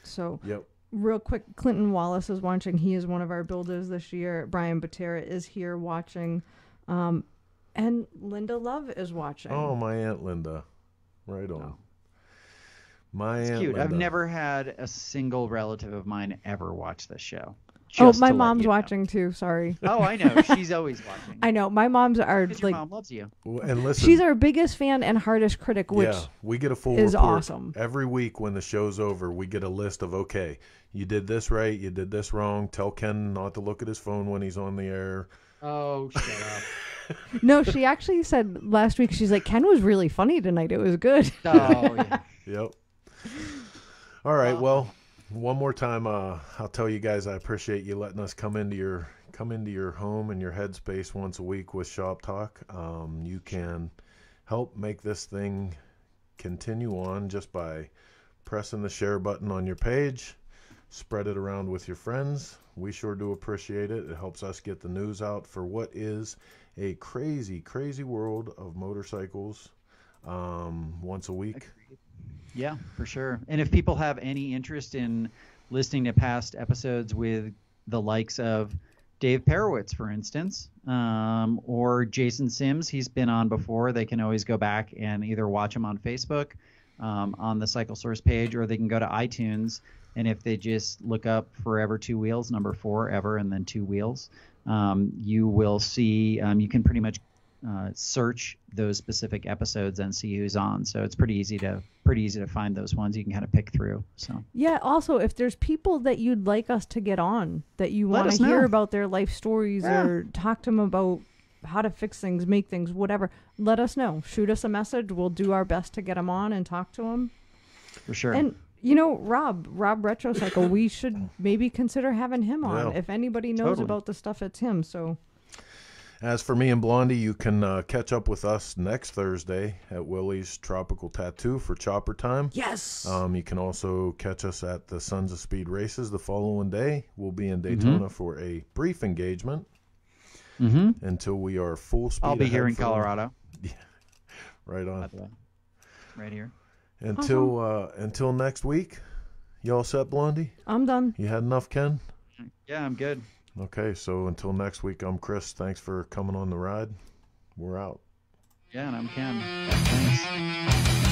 C: So
A: yep.
C: Real quick, Clinton Wallace is watching. He is one of our builders this year. Brian Butera is here watching. And Linda Love is watching.
A: Oh, my Aunt Linda. Right on. My
B: It's
A: Aunt
B: cute.
A: Linda.
B: I've never had a single relative of mine ever watch this show.
C: My mom's watching too. Sorry.
B: Oh, I know. She's always watching.
C: I know. My mom's are
B: like. Your mom loves you.
A: And listen,
C: she's our biggest fan and hardest critic, which
A: we get a full
C: is
A: report
C: awesome.
A: Every week when the show's over. We get a list of you did this right, you did this wrong. Tell Ken not to look at his phone when he's on the air.
B: Oh, shut up.
C: No, she actually said last week, she's like, Ken was really funny tonight. It was good.
B: Oh, yeah.
A: Yep. All right. Well, one more time, I'll tell you guys I appreciate you letting us come into your home and your headspace once a week with Shop Talk. You can help make this thing continue on just by pressing the share button on your page. Spread it around with your friends. We sure do appreciate it. It helps us get the news out for what is a crazy, crazy world of motorcycles once a week.
B: Yeah, for sure. And if people have any interest in listening to past episodes with the likes of Dave Perewitz, for instance, or Jason Sims, he's been on before, they can always go back and either watch him on Facebook, on the Cycle Source page, or they can go to iTunes, and if they just look up Forever Two Wheels, number 4 ever, and then 2 wheels, you will see, you can pretty much search those specific episodes and see who's on. So it's pretty easy to find those ones. You can kind of pick through. So
C: yeah. Also, if there's people that you'd like us to get on, that you want to hear about their life stories or talk to them about how to fix things, make things, whatever, let us know. Shoot us a message. We'll do our best to get them on and talk to them.
B: For sure.
C: And you know, Rob Retrocycle, we should maybe consider having him on. If anybody knows about the stuff, it's him. So.
A: As for me and Blondie, you can catch up with us next Thursday at Willie's Tropical Tattoo for Chopper Time.
C: Yes.
A: You can also catch us at the Sons of Speed races the following day. We'll be in Daytona for a brief engagement until we are full speed.
B: I'll be here in Colorado.
A: Yeah, right on.
B: Right here.
A: Until next week. You all set, Blondie?
C: I'm done.
A: You had enough, Ken?
B: Yeah, I'm good.
A: Okay, so until next week, I'm Chris. Thanks for coming on the ride. We're out.
B: Yeah, and I'm Ken. Thanks.